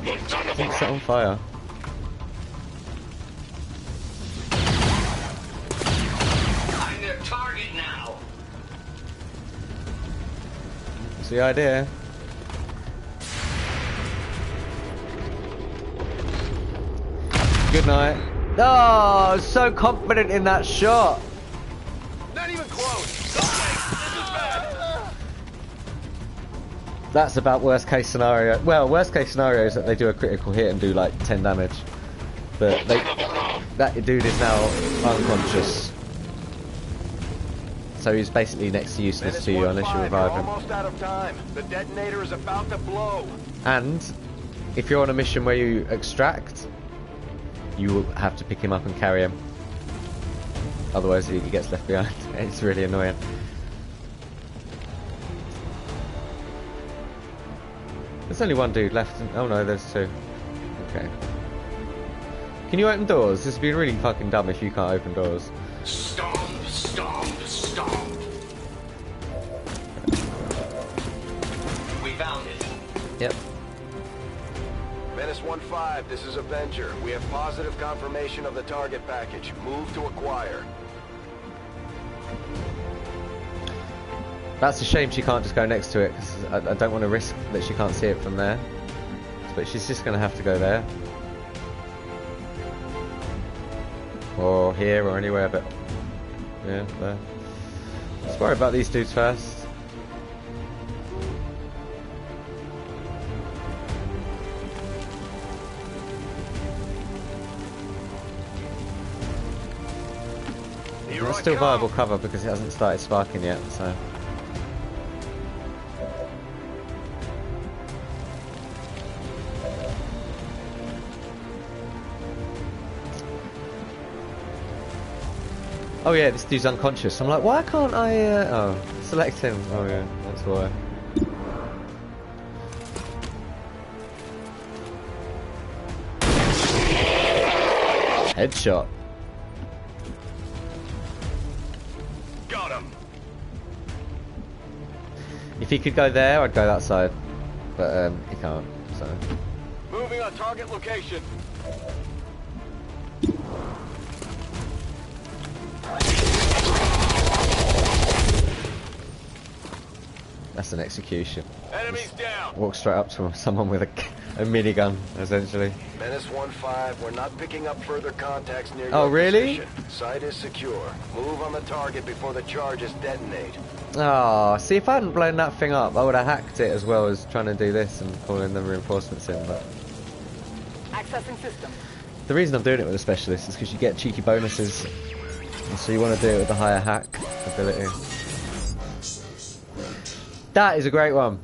think it's set on fire. That's the idea. Good night. Oh, I was so confident in that shot. Not even close. This is bad. That's about worst case scenario. Well, worst case scenario is that they do a critical hit and do like 10 damage. But that dude is now unconscious. So he's basically next to useless to you unless you revive him. Almost out of time. The detonator is about to blow. And if you're on a mission where you extract, you will have to pick him up and carry him. Otherwise he gets left behind. It's really annoying. There's only one dude left. Oh no, there's two. Okay. Can you open doors? This would be really fucking dumb if you can't open doors. Storm Storm to storm. We found it. Yep. Menace 1-5, this is Avenger. We have positive confirmation of the target package. Move to acquire. That's a shame she can't just go next to it, because I don't want to risk that she can't see it from there. But she's just going to have to go there. Or here, or anywhere, but... yeah, there. Let's worry about these dudes first. It's still viable cover because it hasn't started sparking yet, so... Oh yeah, this dude's unconscious. I'm like, why can't I, oh, select him. Oh yeah, that's why. Headshot. Got him. If he could go there, I'd go that side. But, he can't, so... Moving on target location. That's an execution. Enemies down. Walk straight up to someone with a minigun, essentially. Menace 1-5, we're not picking up further contacts near Oh, your really? position. Site is secure. Move on the target before the charges detonate. Oh, see, if I hadn't blown that thing up, I would have hacked it as well as trying to do this and calling the reinforcements in, but... Accessing system. The reason I'm doing it with a specialist is because you get cheeky bonuses, and so you want to do it with the higher hack ability. That is a great one.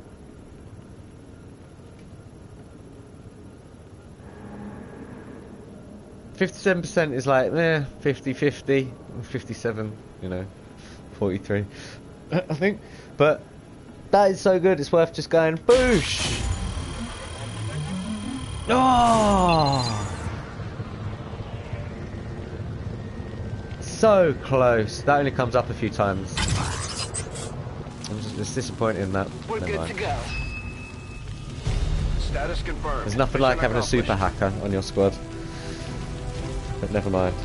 %, is like, 50-50, 57, you know, 43, I think. But that is so good, it's worth just going, boosh! Oh! So close. That only comes up a few times. I'm just disappointed in that. We're Never good mind. to go. Status confirmed. There's nothing like having a super hacker on your squad. But never mind.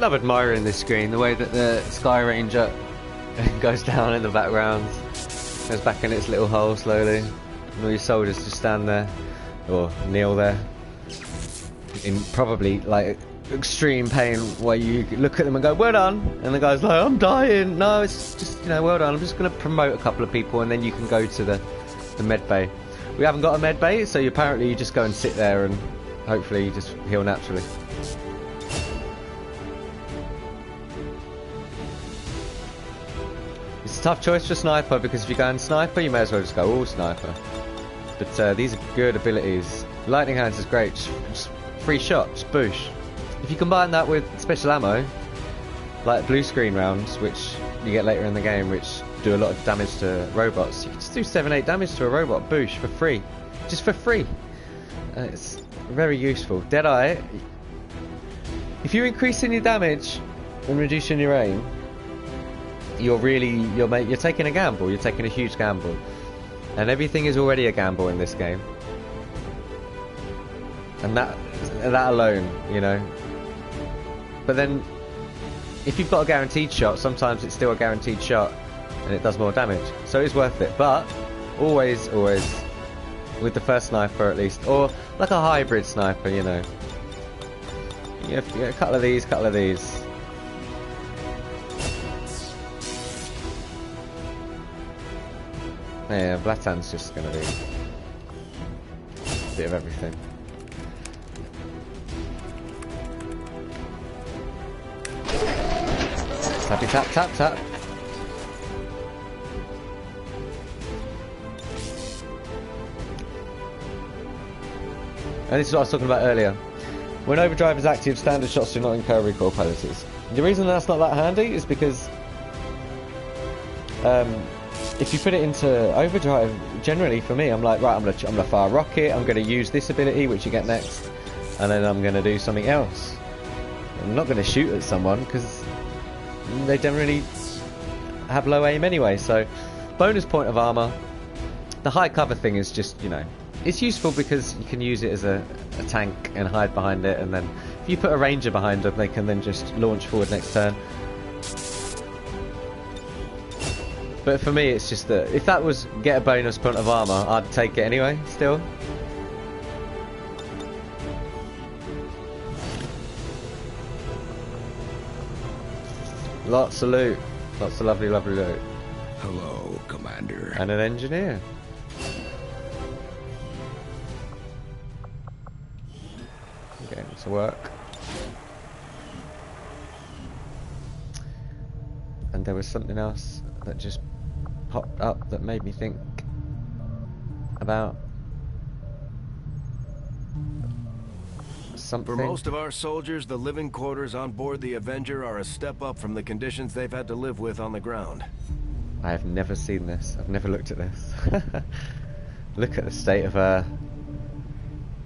Love admiring this screen, the way that the Sky Ranger goes down in the background, goes back in its little hole slowly, and all your soldiers just stand there, or kneel there, in probably like extreme pain, while you look at them and go, well done, and the guy's like, I'm dying. No, it's just, you know, well done, I'm just going to promote a couple of people and then you can go to the med bay. We haven't got a med bay, so apparently you just go and sit there and hopefully you just heal naturally. It's a tough choice for sniper because if you go in sniper, you may as well just go all sniper. But these are good abilities. Lightning hands is great. Just free shot, just boosh. If you combine that with special ammo, like blue screen rounds, which you get later in the game, which do a lot of damage to robots, you can just do 7-8 damage to a robot, boosh, for free. Just for free. It's very useful. Deadeye, if you're increasing your damage and reducing your aim, you're taking a gamble. You're taking a huge gamble. And everything is already a gamble in this game. And that alone, you know. But then, if you've got a guaranteed shot, sometimes it's still a guaranteed shot, and it does more damage. So it's worth it. But always, with the first sniper at least, or like a hybrid sniper, you know. You get a couple of these, Yeah, Blatan's just gonna be a bit of everything. Tappy tap tap tap. And this is what I was talking about earlier. When overdrive is active, standard shots do not incur recoil penalties. The reason that's not that handy is because if you put it into overdrive, generally for me, I'm like, right, I'm gonna fire a rocket, I'm gonna use this ability, which you get next, and then I'm gonna do something else. I'm not gonna shoot at someone because they generally have low aim anyway. So, bonus point of armor. The high cover thing is just, you know, it's useful because you can use it as a tank and hide behind it, and then if you put a ranger behind them, they can then just launch forward next turn. But for me, it's just that if that was get a bonus point of armor, I'd take it anyway, still. Lots of loot. Lots of lovely, lovely loot. Hello, Commander. And an engineer. Getting to work. And there was something else that just popped up that made me think about something. For most of our soldiers, the living quarters on board the Avenger are a step up from the conditions they've had to live with on the ground. I have never seen this. I've never looked at this. Look at the state of her.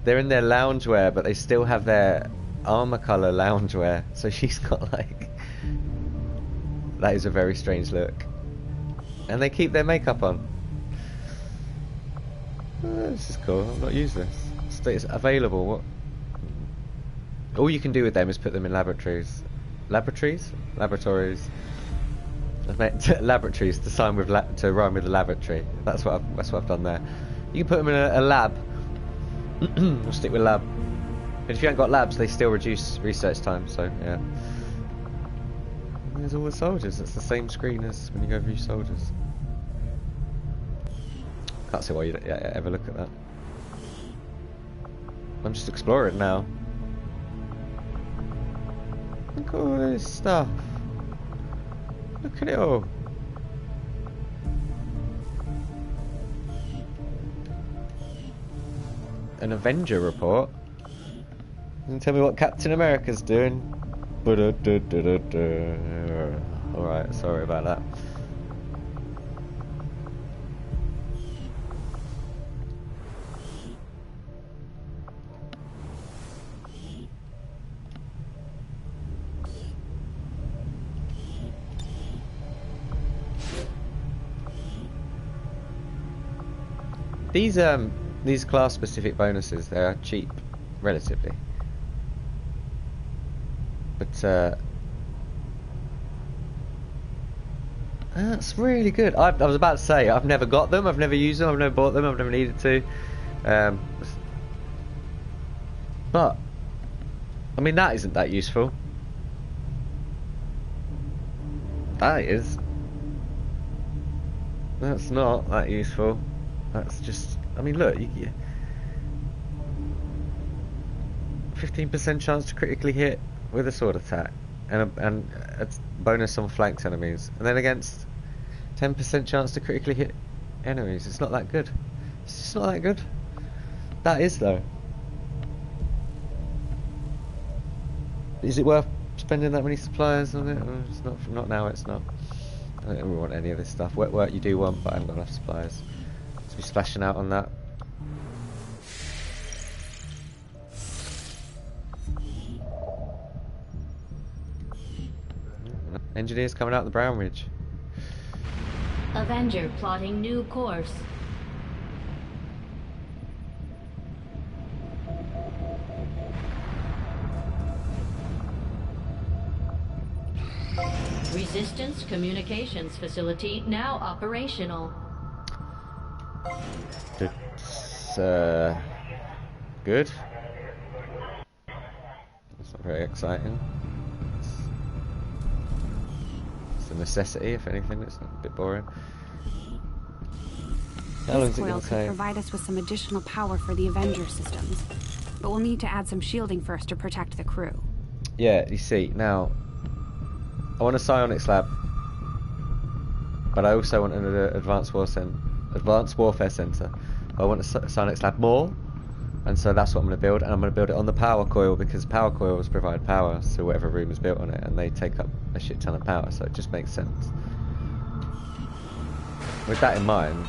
They're in their loungewear, but they still have their armor color loungewear. So she's got like... That is a very strange look. And they keep their makeup on. This is cool. I've not used this. It's available. What? All you can do with them is put them in laboratories. Laboratories? Laboratories. I've meant laboratories to rhyme with the lavatory. That's what I've done there. You can put them in a lab. We'll stick with lab. But if you haven't got labs, they still reduce research time. So yeah. There's all the soldiers. It's the same screen as when you go view soldiers. Can't see why you ever look at that. I'm just exploring now. Look at all this stuff. Look at it all. An Avenger report. Doesn't tell me what Captain America's doing. Alright, sorry about that. These class specific bonuses, they are cheap, relatively. But that's really good. I was about to say, I've never got them, I've never used them, I've never bought them, I've never needed to. But I mean, that isn't that useful. That is. That's not that useful. That's just I mean, look, 15% chance to critically hit with a sword attack, and a bonus on flanked enemies, and then against 10% chance to critically hit enemies. It's not that good. It's just not that good. That is, though. Is it worth spending that many suppliers on it? It's not now. It's not. I don't think we want any of this stuff. Work you do want, but I haven't got enough suppliers to be splashing out on that. Engineers coming out the Brown Ridge. Avenger plotting new course. Resistance communications facility now operational. It's good. It's not very exciting. It's a necessity, if anything. It's a bit boring. How long is it going to could take? provide us with some additional power for the Avenger systems, but we'll need to add some shielding first to protect the crew. Yeah, you see, now I want a psionics lab, but I also want an advanced warfare center. I want a psionics lab more, and so that's what I'm going to build, and I'm going to build it on the power coil, because power coils provide power to whatever room is built on it, and they take up a shit ton of power, so it just makes sense. With that in mind,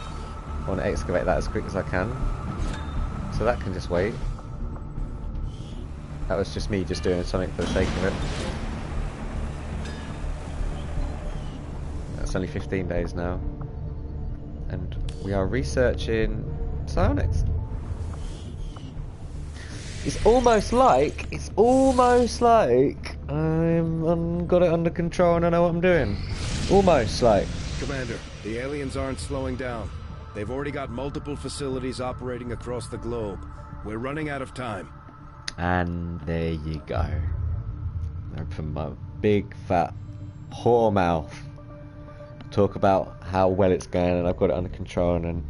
I want to excavate that as quick as I can, so that can just wait. That was just me just doing something for the sake of it. That's only 15 days now, and we are researching psionics. It's almost like I'm got it under control and I know what I'm doing. Almost like. Commander, the aliens aren't slowing down. They've already got multiple facilities operating across the globe. We're running out of time. And there you go. Open my big fat whore mouth. Talk about how well it's going and I've got it under control, and then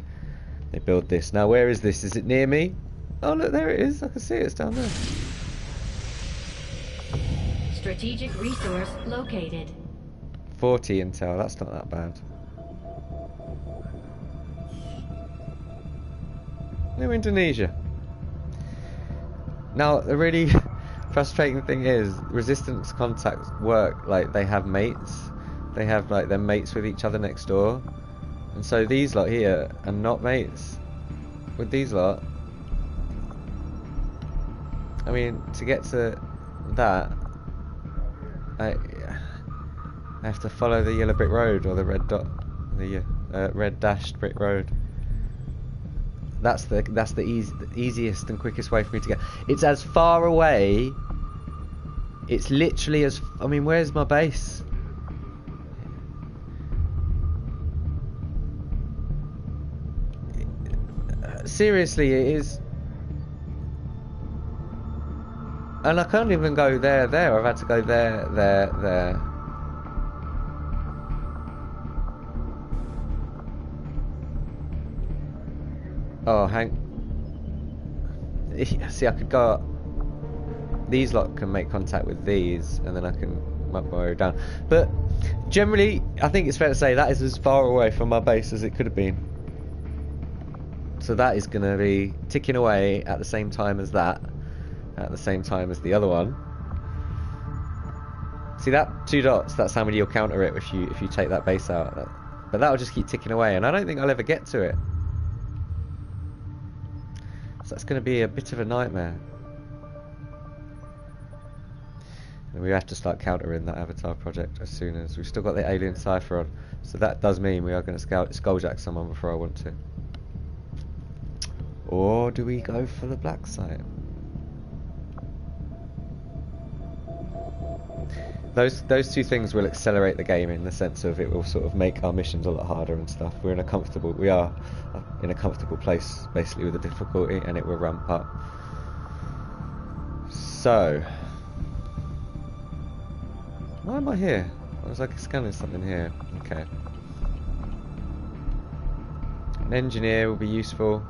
they build this. Now where is this? Is it near me? Oh look, there it is. I can see it. It's down there. Strategic resource located. 40 intel. That's not that bad. New Indonesia. Now the really frustrating thing is resistance contacts work like they have mates. They have like their mates with each other next door, and so these lot here are not mates with these lot. I mean, to get to that, I have to follow the yellow brick road, or the red dot, the red dashed brick road. That's the easiest and quickest way for me to get. It's as far away. It's literally as. I mean, where's my base? Seriously, it is. And I can't even go there. I've had to go there. Oh, see, I could go up. These lot can make contact with these, and then I can map my way down. But generally, I think it's fair to say that is as far away from my base as it could have been. So that is going to be ticking away at the same time as that, at the same time as the other one. See that 2 dots? That's how many you'll counter it if you take that base out. But that'll just keep ticking away, and I don't think I'll ever get to it. So that's going to be a bit of a nightmare. And we have to start countering that Avatar project as soon as we've still got the alien cipher on. So that does mean we are going to skulljack someone before I want to. Or do we go for the black site? Those two things will accelerate the game in the sense of it will sort of make our missions a lot harder and stuff. We are in a comfortable place basically with the difficulty, and it will ramp up. So, why am I here? I was like scanning something here. Okay. An engineer will be useful.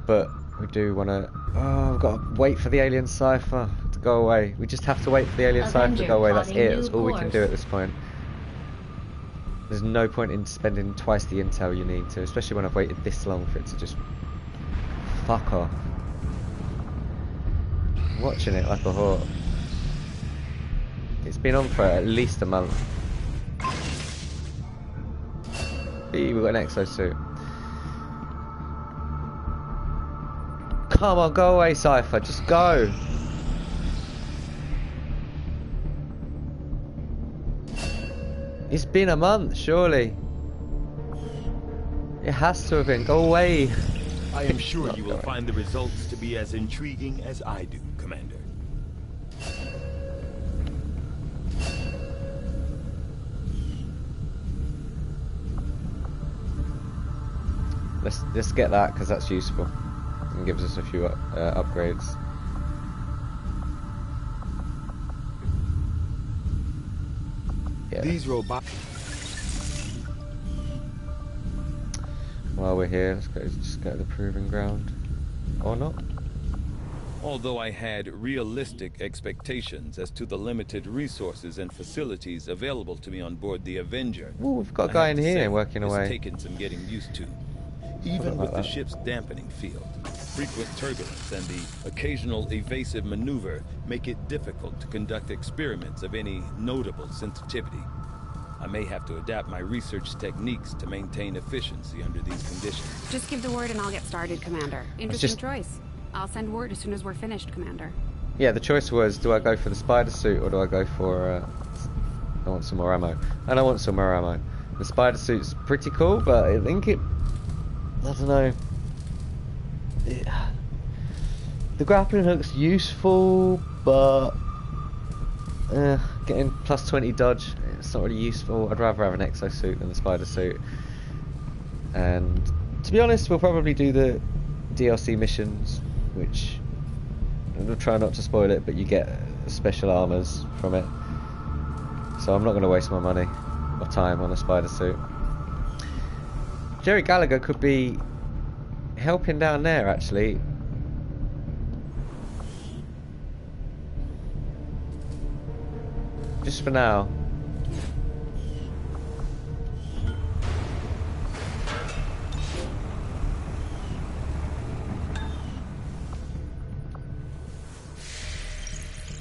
but we do want to... Oh, we've got to wait for the alien cipher to go away. We just have to wait for the alien cipher to go away. That's it. That's all we can do at this point. There's no point in spending twice the intel you need to, especially when I've waited this long for it to just fuck off. I'm watching it like a hawk. It's been on for at least a month. We've got an exosuit. Come on, go away, Cypher. Just go. It's been a month, surely. It has to have been. Go away. I am sure you will find the results to be as intriguing as I do, Commander. Let's get that, because that's useful and gives us a few upgrades. Yeah. These robots. While we're here, let's just go to the proving ground, or not. Although I had realistic expectations as to the limited resources and facilities available to me on board the Avenger, Ooh, we've got a guy in here working away. It's taken some getting used to. Even with the ship's dampening field, frequent turbulence and the occasional evasive maneuver make it difficult to conduct experiments of any notable sensitivity. I may have to adapt my research techniques to maintain efficiency under these conditions. Just give the word and I'll get started, Commander. Interesting choice. I'll send word as soon as we're finished, Commander. Yeah, the choice was, do I go for the spider suit or do I go for... I want some more ammo. And I want some more ammo. The spider suit's pretty cool, but I think it... I don't know. The grappling hook's useful, but getting plus 20 dodge, it's not really useful. I'd rather have an exosuit than the spider suit. And to be honest, we'll probably do the DLC missions, which I'll try not to spoil it, but you get special armors from it. So I'm not going to waste my money or time on a spider suit. Jerry Gallagher could be helping down there, actually. Just for now.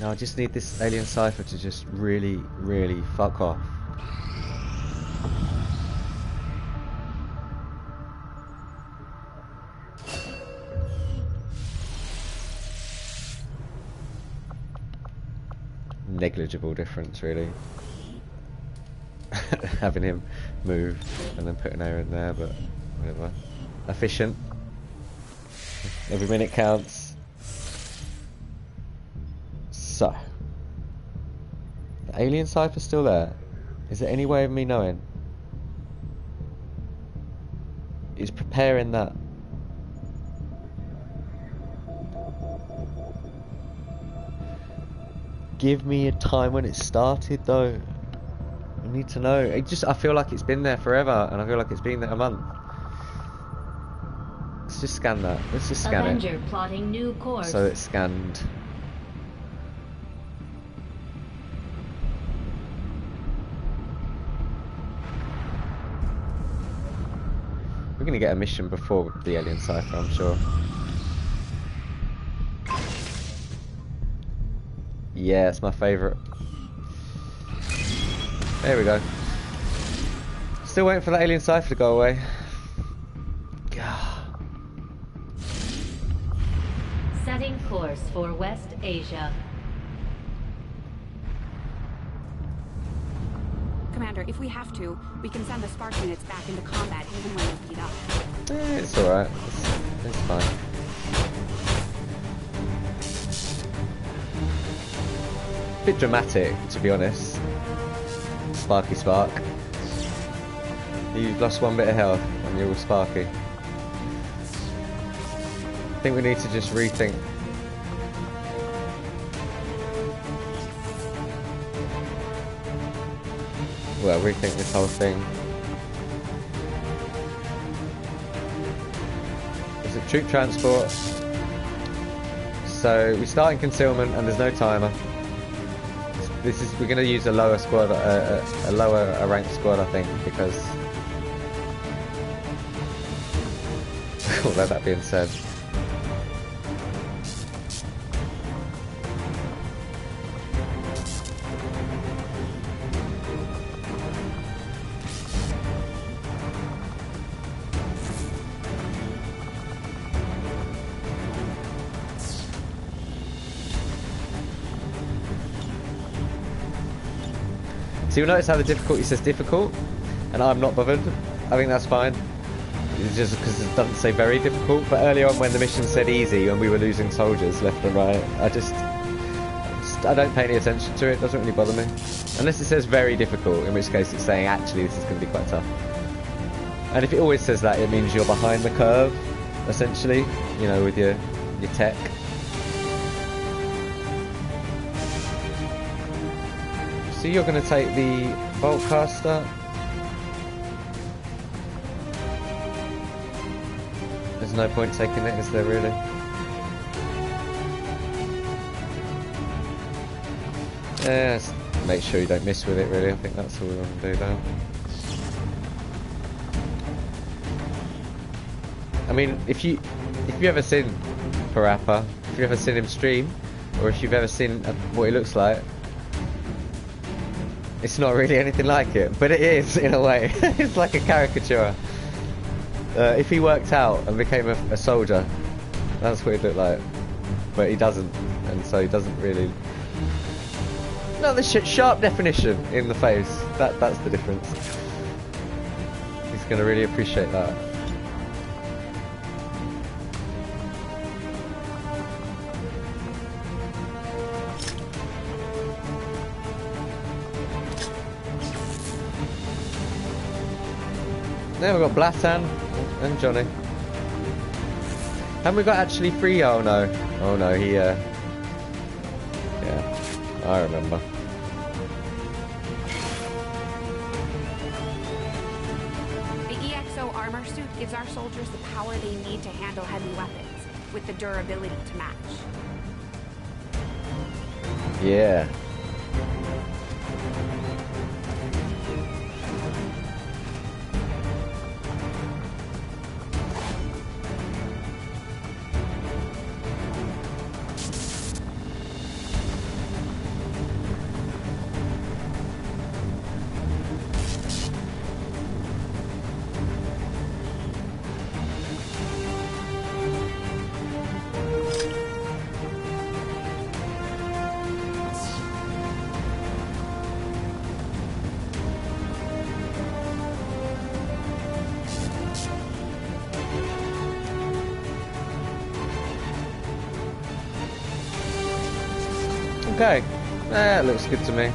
No, I just need this alien cipher to just really, really fuck off. Negligible difference, really. Having him move and then putting her in there, but whatever. Efficient. Every minute counts. So, the alien cipher's still there. Is there any way of me knowing? Is preparing that? Give me a time when it started, though. I need to know. I feel like it's been there forever, and I feel like it's been there a month. Let's just scan that. Let's just scan Avenger plotting new course. So it's scanned. We're gonna get a mission before the alien cipher, I'm sure. Yeah, it's my favourite. There we go. Still waiting for that alien cipher to go away. Setting course for West Asia. Commander, if we have to, we can send the Spark units back into combat even when they're beat up. It's alright. It's fine. Bit dramatic, to be honest. Sparky Spark. You've lost one bit of health and you're all sparky. I think we need to just rethink. Well, rethink this whole thing. troop transport. So we start in concealment and there's no timer. We're going to use a lower squad, a lower ranked squad, I think, because. All that being said. So you'll notice how the difficulty says difficult, and I'm not bothered. I think that's fine. It's just because it doesn't say very difficult, but earlier on when the mission said easy and we were losing soldiers left and right, I don't pay any attention to it. It doesn't really bother me. Unless it says very difficult, in which case it's saying actually this is going to be quite tough. And if it always says that, it means you're behind the curve, essentially, you know, with your tech. So you're going to take the Voltcaster. There's no point taking it, is there really? Yeah, make sure you don't miss with it really, I think that's all we want to do now. I mean, if you ever seen Parappa, if you've ever seen him stream, or if you've ever seen what he looks like, it's not really anything like it, but it is in a way. It's like a caricature. If he worked out and became a soldier, that's what he'd look like. But he doesn't, and so he doesn't really. No, the sharp definition in the face. That's the difference. He's going to really appreciate that. Then we've got Blatan and Johnny. Haven't we got actually 3? Oh no. Oh no, he yeah, I remember. The EXO armor suit gives our soldiers the power they need to handle heavy weapons, with the durability to match. Yeah. Okay, that looks good to me.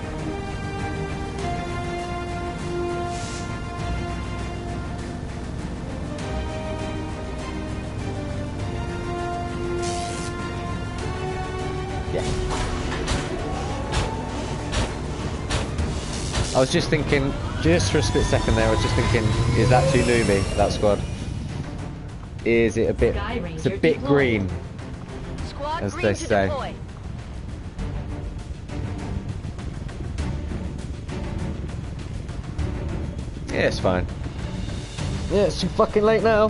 Yeah. I was just thinking, just for a split second there, I was just thinking, is that too newbie, that squad? Is it a bit, it's a bit green, as they say. Yeah, it's fine. Yeah, it's too fucking late now.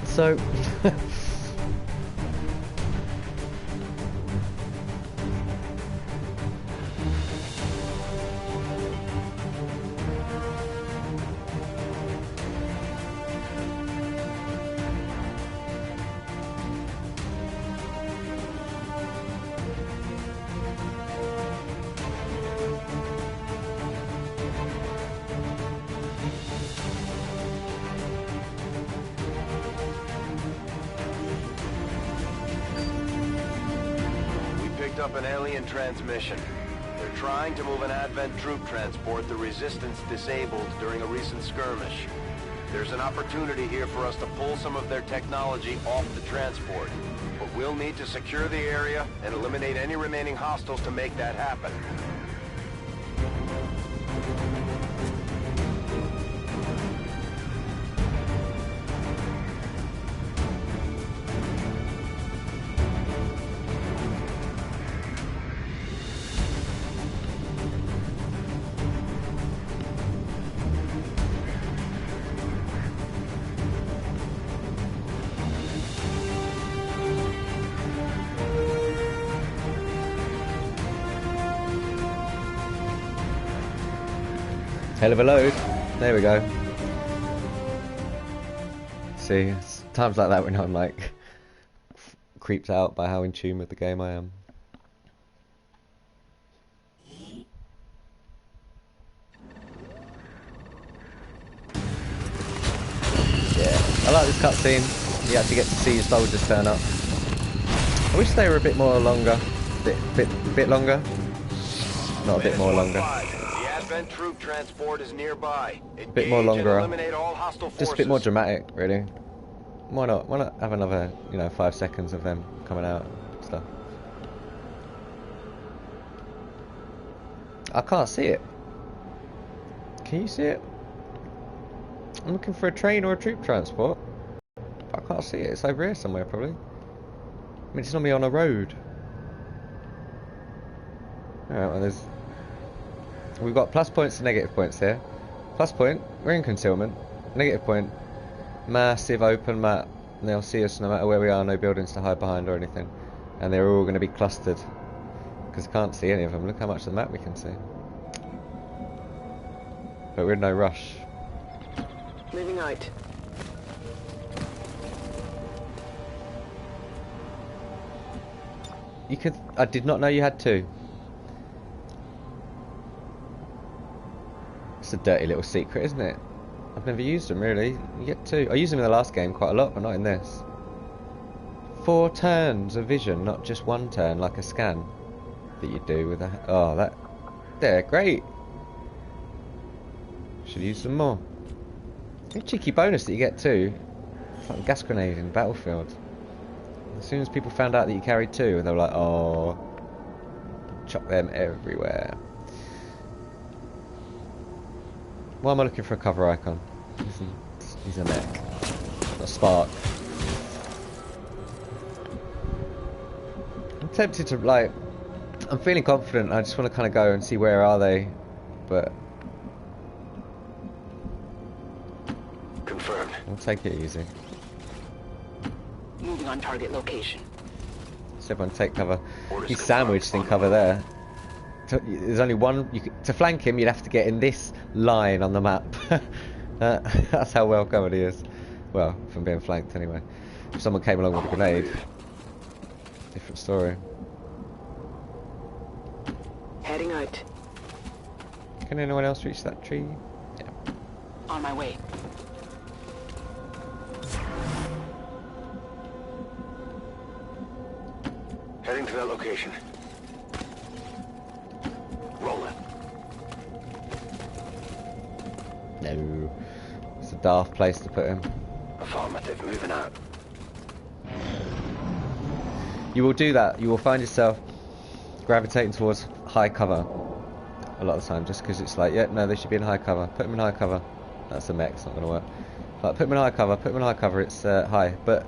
So... up an alien transmission. They're trying to move an Advent troop transport the Resistance disabled during a recent skirmish. There's an opportunity here for us to pull some of their technology off the transport, but we'll need to secure the area and eliminate any remaining hostiles to make that happen. Hell of a load. There we go. See, it's times like that when I'm like creeped out by how in tune with the game I am. Yeah, I like this cutscene. You actually get to see your soldiers turn up. I wish they were a bit more longer. Bit longer. Not a bit more longer. The Advent troop transport is nearby. A bit more longer. Eliminate all hostile forces. Just a bit more dramatic, really. Why not? Why not have another, 5 seconds of them coming out and stuff? I can't see it. Can you see it? I'm looking for a train or a troop transport. I can't see it. It's over here somewhere, probably. I mean, it's normally on a road. Alright, well, we've got plus points and negative points here. Plus point, we're in concealment. Negative point, massive open map. And they'll see us no matter where we are, no buildings to hide behind or anything. And they're all going to be clustered. Because I can't see any of them. Look how much of the map we can see. But we're in no rush. Moving out. You could... I did not know you had two. It's a dirty little secret, isn't it? I've never used them, really. You get two. I used them in the last game quite a lot, but not in this. 4 turns of vision, not just 1 turn, like a scan that you do with a... Oh, that... They're great. Should use them more. A cheeky bonus that you get too. It's like a gas grenade in Battlefield. As soon as people found out that you carried 2, they were like, oh, chuck them everywhere. Why am I looking for a cover icon? He's a mech. A spark. I'm tempted to, like... I'm feeling confident. I just want to kind of go and see where are they. But... Confirmed. I'll take it easy. Moving on target location. So everyone take cover. He's sandwiched in cover there. There's only one. To flank him, you'd have to get in this line on the map. That's how well covered he is. Well, from being flanked anyway. If someone came along with a grenade, different story. Heading out. Can anyone else reach that tree? Yeah. On my way. Heading to that location. Rolling. No. It's a daft place to put him. Affirmative, moving out. You will do that. You will find yourself gravitating towards high cover a lot of the time, just because it's like, yeah, no, they should be in high cover. Put them in high cover. That's a mech. It's not going to work. But put them in high cover. Put them in high cover. It's high. But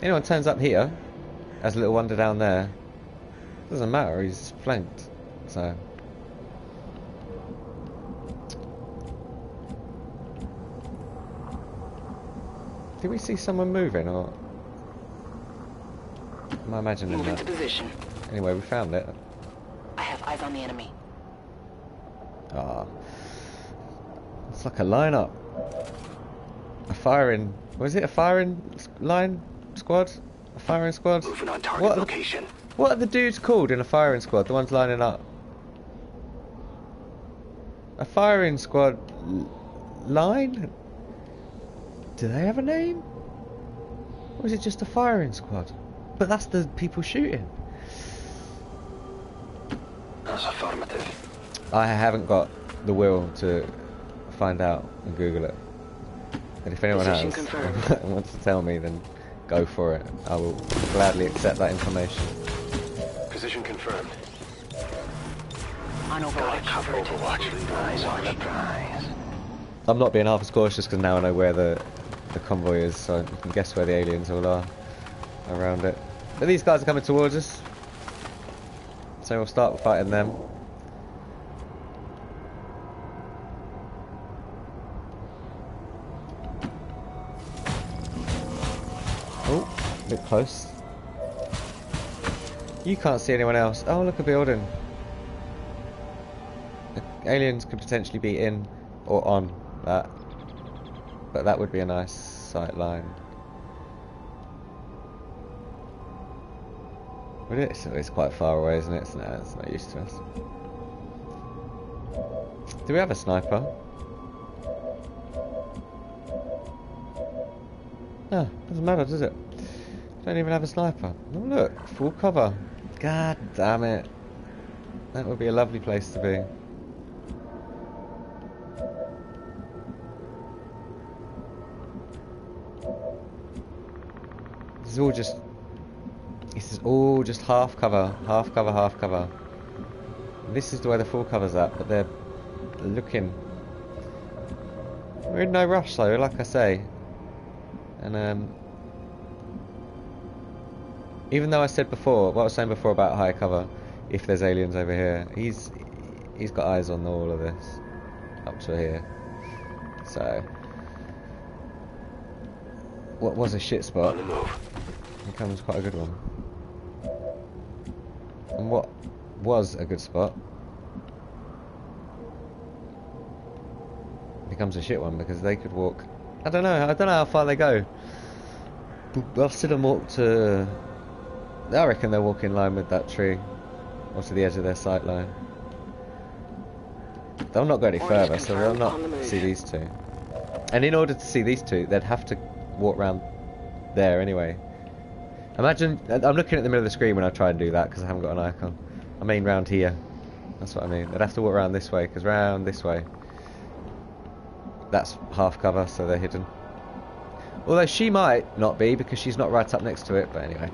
anyone turns up here, as a little wonder down there, doesn't matter. He's flanked. So. Did we see someone moving, or am I imagining Move that? into position. Anyway, we found it. I have eyes on the enemy. Ah, it's like a lineup. A firing. Was it a firing line squad? A firing squad. Moving on target location. What are the dudes called in a firing squad? The ones lining up. A firing squad line? Do they have a name? Or is it just a firing squad? But that's the people shooting. That's affirmative. I haven't got the will to find out and Google it. And if anyone Position has confirmed. and wants to tell me, then go for it. I will gladly accept that information. Position confirmed. On Overwatch. Covered. Overwatch. Eyes on the prize. I'm not being half as cautious because now I know where the convoy is, so you can guess where the aliens all are around it. But these guys are coming towards us, so we'll start fighting them. Oh, a bit close. You can't see anyone else. Oh, look, a building. aliens could potentially be in or on that, but that would be a nice sight line. Would it? So it's quite far away, isn't it? So no, it's not used to us. Do we have a sniper? No, doesn't matter, does it? Don't even have a sniper. Oh, look, full cover. God damn it. That would be a lovely place to be. This is all just half cover, half cover, half cover. This is where the full cover's at, but they're looking. We're in no rush though, like I say. And even though I said before, what I was saying before about high cover, if there's aliens over here, he's got eyes on all of this up to here. So what was a shit spot becomes quite a good one, and what was a good spot becomes a shit one because they could walk. I don't know how far they go. I've seen them walk to. I reckon they'll walk in line with that tree, or to the edge of their sight line. They'll not go any further, so they'll not see these two. And in order to see these two, they'd have to walk round there anyway. Imagine, I'm looking at the middle of the screen when I try and do that because I haven't got an icon. I mean round here. That's what I mean. They'd have to walk around this way, because round this way, that's half cover, so they're hidden. Although she might not be, because she's not right up next to it, but anyway.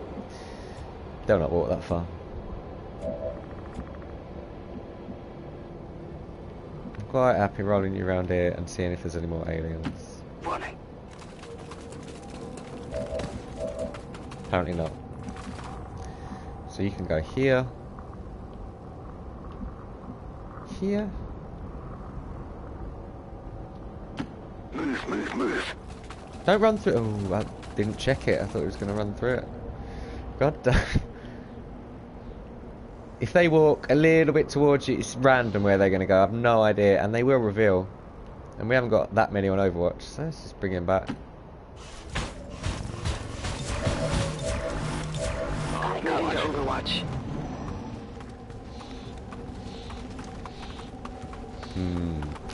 They'll not walk that far. I'm quite happy rolling you around here and seeing if there's any more aliens. Warning. Apparently not. So you can go here. Here. Move. Don't run through. Oh, I didn't check it. I thought it was going to run through it. God damn. If they walk a little bit towards you, it's random where they're going to go. I have no idea, and they will reveal. And we haven't got that many on Overwatch, so let's just bring him back. I got to Overwatch.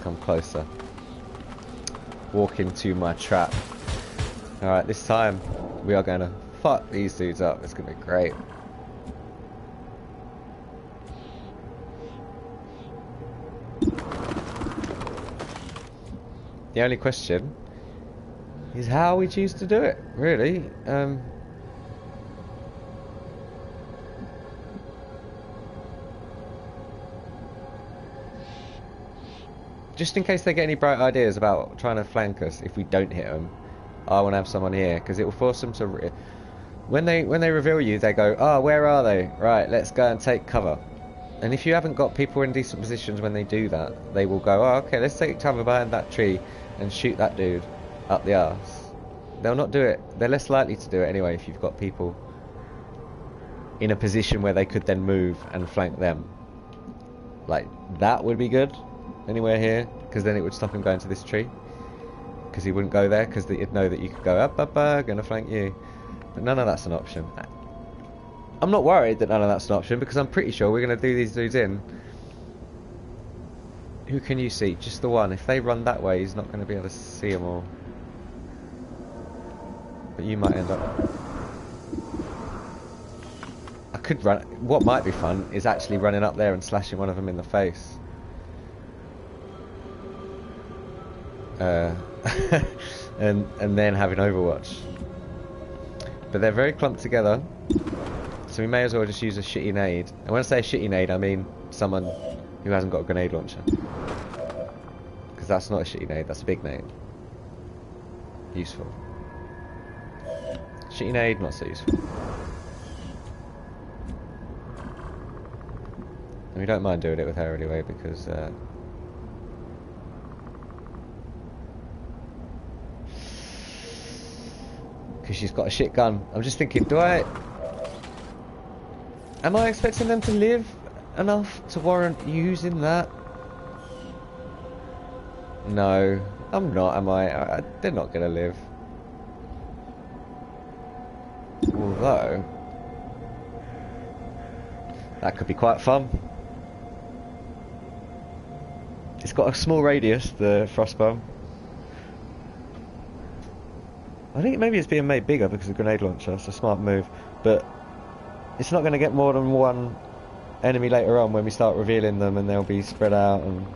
Come closer. Walk into my trap. Alright, this time we are going to fuck these dudes up. It's going to be great. The only question is how we choose to do it, really. Just in case they get any bright ideas about trying to flank us if we don't hit them, I want to have someone here, because it will force them to... When they reveal you, they go, oh, where are they? Right, let's go and take cover. And if you haven't got people in decent positions when they do that, they will go, oh, okay, let's take cover behind that tree and shoot that dude up the arse. They'll not do it. They're less likely to do it anyway if you've got people in a position where they could then move and flank them. Like, that would be good. Anywhere here, because then it would stop him going to this tree, because he wouldn't go there, because he'd know that you could go up, gonna flank you. But none of that's an option. I'm not worried that none of that's an option, because I'm pretty sure we're gonna do these dudes in. Who can you see? Just the one. If they run that way, he's not going to be able to see them all. But you might end up... I could run... What might be fun is actually running up there and slashing one of them in the face. And then having Overwatch. But they're very clumped together, so we may as well just use a shitty nade. And when I say shitty nade, I mean someone who hasn't got a grenade launcher, because that's not a shitty nade, that's a big nade. Useful. Shitty nade, not so useful. And we don't mind doing it with her anyway, because she's got a shit gun. I'm just thinking, am I expecting them to live enough to warrant using that? No, I'm not, am I? They're not going to live. Although, that could be quite fun. It's got a small radius, the frostbomb. I think maybe it's being made bigger because of the grenade launcher. It's a smart move, but it's not going to get more than one enemy later on when we start revealing them, and they'll be spread out, and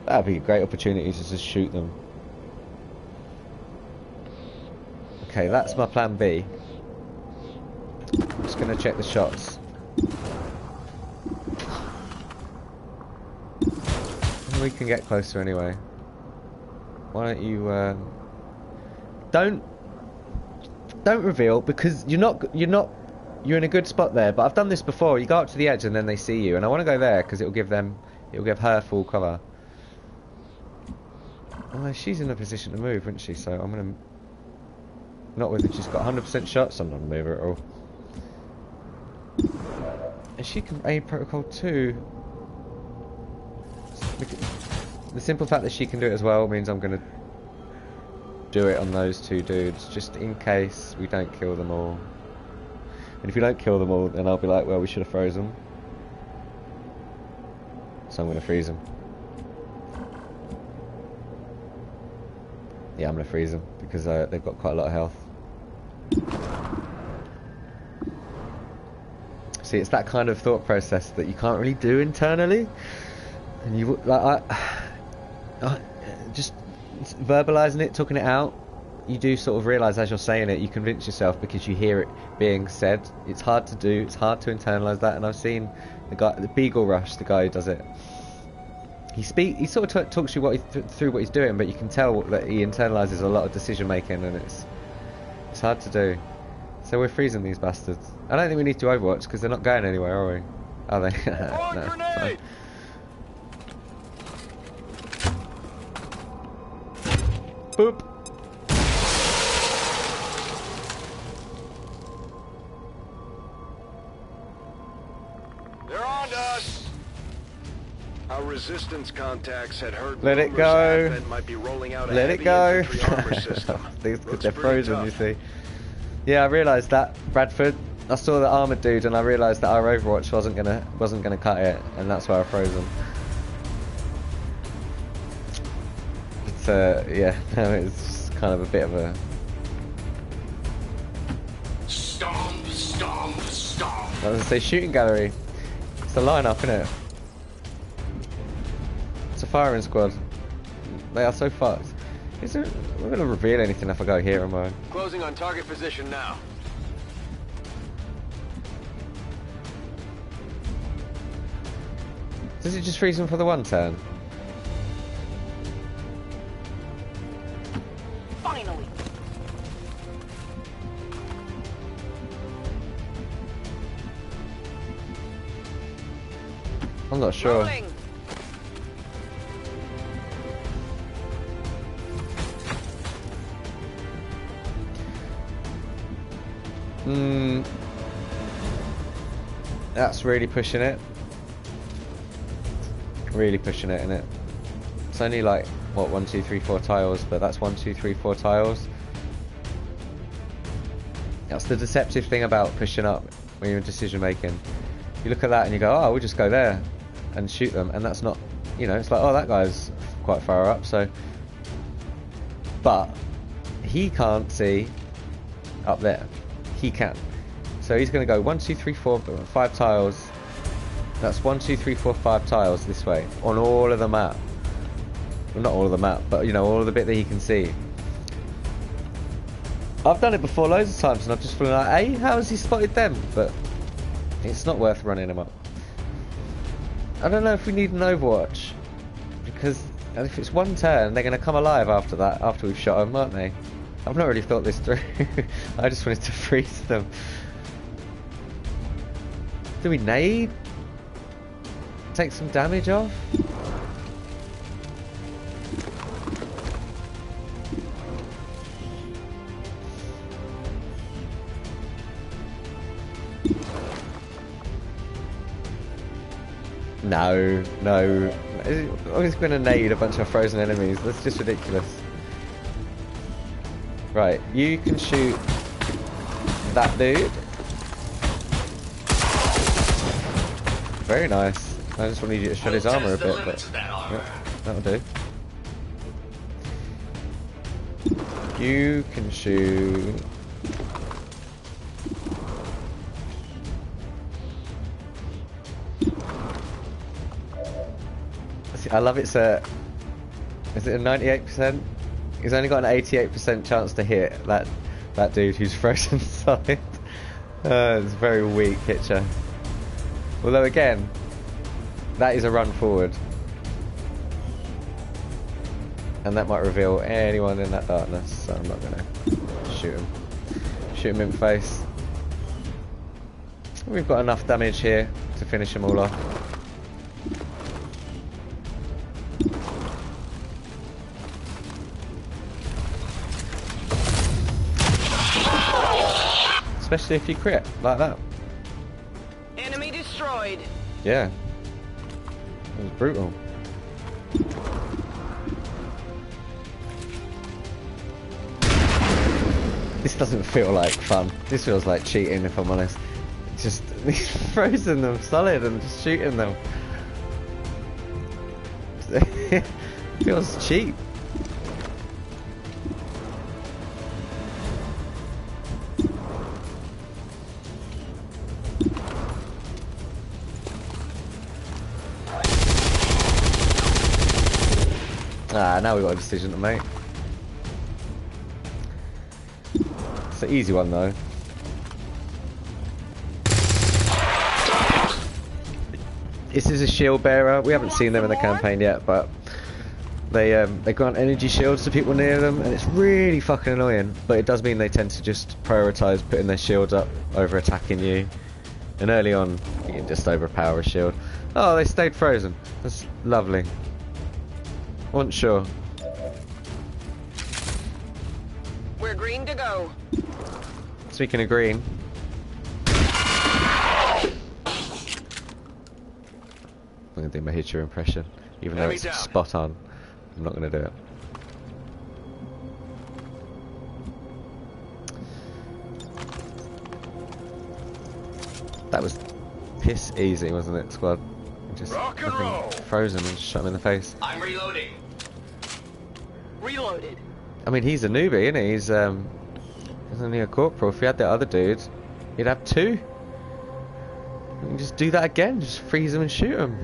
that'd be a great opportunity to just shoot them. Okay, that's my plan B. I'm just going to check the shots. We can get closer anyway. Why don't you don't reveal, because you're in a good spot there. But I've done this before. You go up to the edge and then they see you, and I want to go there because it'll give her full cover. Well, she's in a position to move, isn't she? So I'm gonna not with it. She's got 100% shots. I'm not gonna move her at all. And she can aim protocol 2. The simple fact that she can do it as well means I'm going to do it on those two dudes, just in case we don't kill them all. And if we don't kill them all, then I'll be like, well, we should have froze them. So I'm going to freeze them. Yeah, I'm going to freeze them, because they've got quite a lot of health. See, it's that kind of thought process that you can't really do internally. And you, like, just verbalizing it, talking it out, you do sort of realise as you're saying it, you convince yourself because you hear it being said. It's hard to do, it's hard to internalise that, and I've seen the Beagle Rush, the guy who does it. He sort of talks you through what he's doing, but you can tell that he internalises a lot of decision making, and it's hard to do. So we're freezing these bastards. I don't think we need to Overwatch because they're not going anywhere, are we? Are they? No. Fine. Boop. They're on us. Our resistance contacts had heard. Let it go. Might be rolling out Let it go. These they're frozen, you see. Yeah, I realised that, Bradford. I saw the armoured dude, and I realised that our Overwatch wasn't gonna cut it, and that's why I froze them. But yeah, no, it's kind of a bit of a Stomp, stomp, stomp. I was gonna say shooting gallery. It's a lineup, isn't it? It's a firing squad. They are so fucked. We're gonna reveal anything if I go here, am I? Closing on target position now. Does it just freeze them for the one turn? Finally. I'm not sure. Rolling. That's really pushing it. Really pushing it, innit? It's only like, what, 1, 2, 3, 4 tiles, but that's 1, 2, 3, 4 tiles. That's the deceptive thing about pushing up when you're in decision making. You look at that and you go, oh, we'll just go there and shoot them, and that's not, you know, it's like, oh, that guy's quite far up, so. But he can't see up there. He can. So he's going to go 1, 2, 3, 4, 5 tiles. That's 1, 2, 3, 4, 5 tiles this way on all of the map. Well, not all of the map, but you know, all of the bit that he can see. I've done it before loads of times, and I've just fallen like, hey, how has he spotted them? But it's not worth running him up. I don't know if we need an Overwatch, because if it's one turn, they're going to come alive after that, after we've shot them, aren't they? I've not really thought this through. I just wanted to freeze them. Do we nade? Take some damage off? No, no. It's going to nade a bunch of frozen enemies. That's just ridiculous. Right, you can shoot that dude. Very nice. I just wanted you to shred his armor a bit, but yeah, that'll do. You can shoot... I love it's a... Is it a 98%? He's only got an 88% chance to hit that dude who's frozen solid. It's a very weak picture. Although again, that is a run forward. And that might reveal anyone in that darkness, so I'm not gonna shoot him. Shoot him in the face. We've got enough damage here to finish them all off. Especially if you crit like that. Enemy destroyed. Yeah. It was brutal. This doesn't feel like fun. This feels like cheating, if I'm honest. Just frozen them solid and just shooting them. It feels cheap. Ah, now we've got a decision to make. It's an easy one though. This is a shield bearer. We haven't seen them in the campaign yet, but they grant energy shields to people near them, and it's really fucking annoying. But it does mean they tend to just prioritise putting their shields up over attacking you. And early on, you can just overpower a shield. Oh, they stayed frozen. That's lovely. Wasn't sure. We're green to go. Speaking of green. I'm going to do my Hitcher impression. Even though it's spot on. I'm not going to do it. That was piss easy, wasn't it, squad? Just fucking frozen and shot him in the face. I'm reloading. Reloaded. I mean, he's a newbie, isn't he? He's only a corporal. If he had the other dudes, he'd have two. You can just do that again. Just freeze him and shoot him.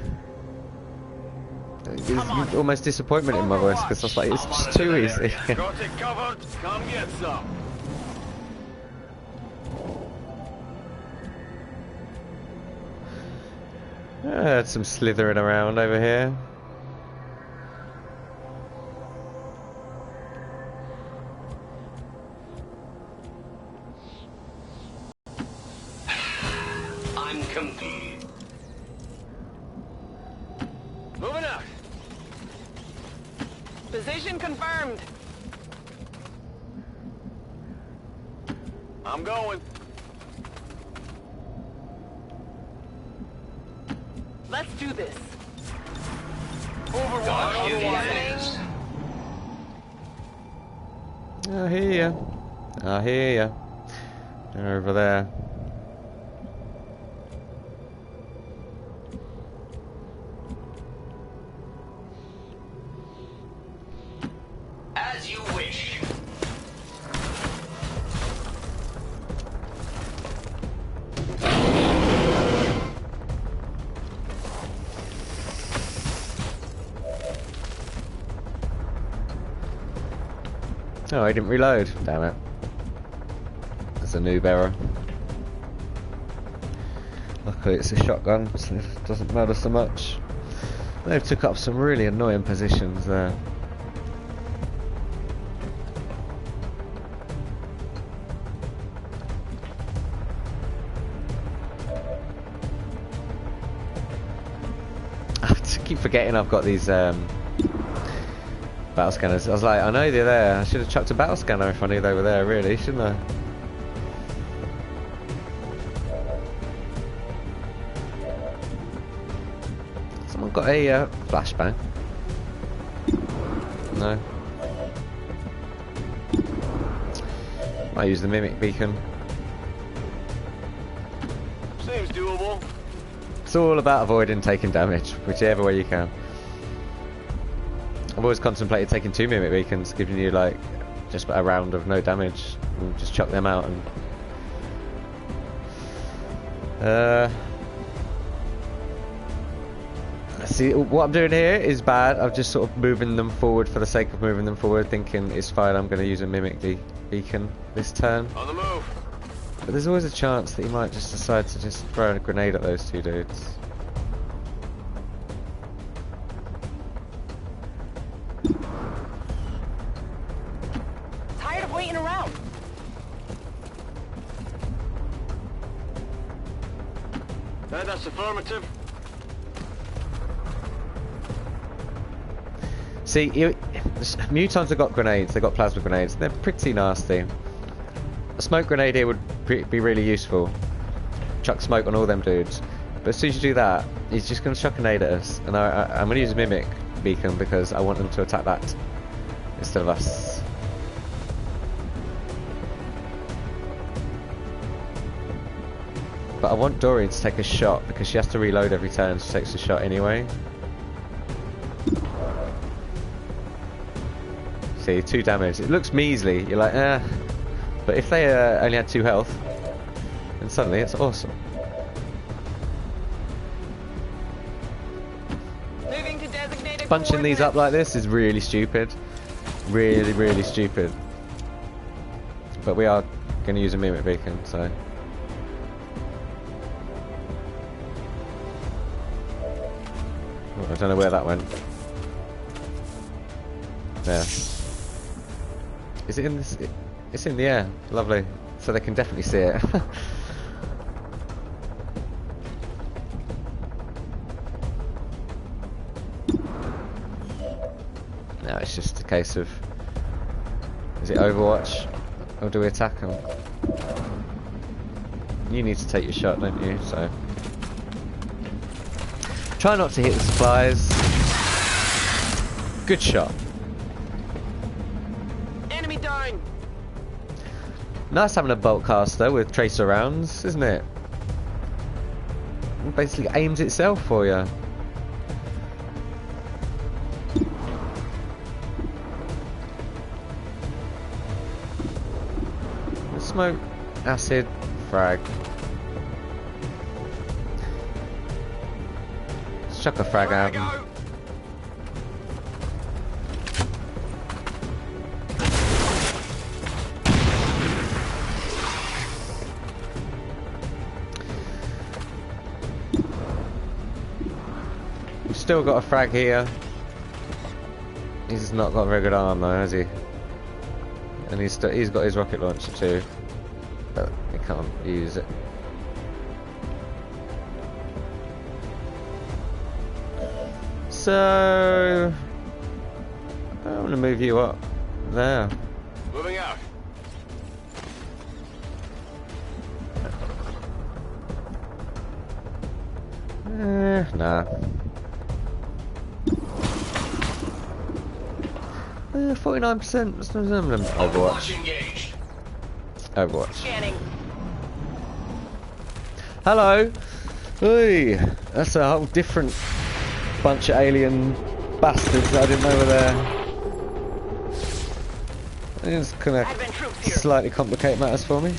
There's almost disappointment in my voice because I was like, it's just too easy. Got it covered. Come get some. Had some slithering around over here. I'm complete. Moving out. Position confirmed. I'm going. Let's do this. Overwatch is. I hear ya. I hear ya. They're over there. As you wish. Oh, I didn't reload. Damn it. That's a noob error. Luckily it's a shotgun, so it doesn't matter so much. They've took up some really annoying positions there. I keep forgetting I've got these battle scanners. I was like, I know they're there. I should have chucked a battle scanner if I knew they were there, really, shouldn't I? got a flashbang. No. I use the mimic beacon. Seems doable. It's all about avoiding taking damage, whichever way you can. I've always contemplated taking 2 mimic beacons, giving you like just a round of no damage, and just chuck them out. And see, what I'm doing here is bad. I'm just sort of moving them forward for the sake of moving them forward, thinking it's fine. I'm going to use a mimic beacon this turn. On the move. But there's always a chance that he might just decide to just throw a grenade at those 2 dudes. Tired of waiting around. That's affirmative. See, mutons have got grenades. They've got plasma grenades. They're pretty nasty. A smoke grenade here would be really useful. Chuck smoke on all them dudes. But as soon as you do that, he's just going to chuck a grenade at us. And I'm going to use a mimic beacon because I want them to attack that instead of us. But I want Doreen to take a shot because she has to reload every turn. She takes a shot anyway. See, 2 damage. It looks measly. You're like, eh. But if they only had 2 health, then suddenly it's awesome. Moving to designated Bunching these up like this is really stupid. Really, really stupid. But we are going to use a mimic beacon, so. Oh, I don't know where that went. There. Is it in this? It's in the air. Lovely. So they can definitely see it. No, it's just a case of... Is it Overwatch? Or do we attack them? You need to take your shot, don't you? So... Try not to hit the supplies. Good shot. Enemy down. Nice having a bolt caster with tracer rounds, isn't it? It basically aims itself for you. Smoke, acid, frag. Let's chuck a frag out. Still got a frag here. He's not got very good arm though, has he? And he's got his rocket launcher too, but he can't use it. So I'm gonna move you up there. Moving out. Nah. 49%. Overwatch. Engaged. Overwatch. Scanning. Hello. Hey, that's a whole different bunch of alien bastards that I didn't know were there. It's gonna slightly complicate matters for me.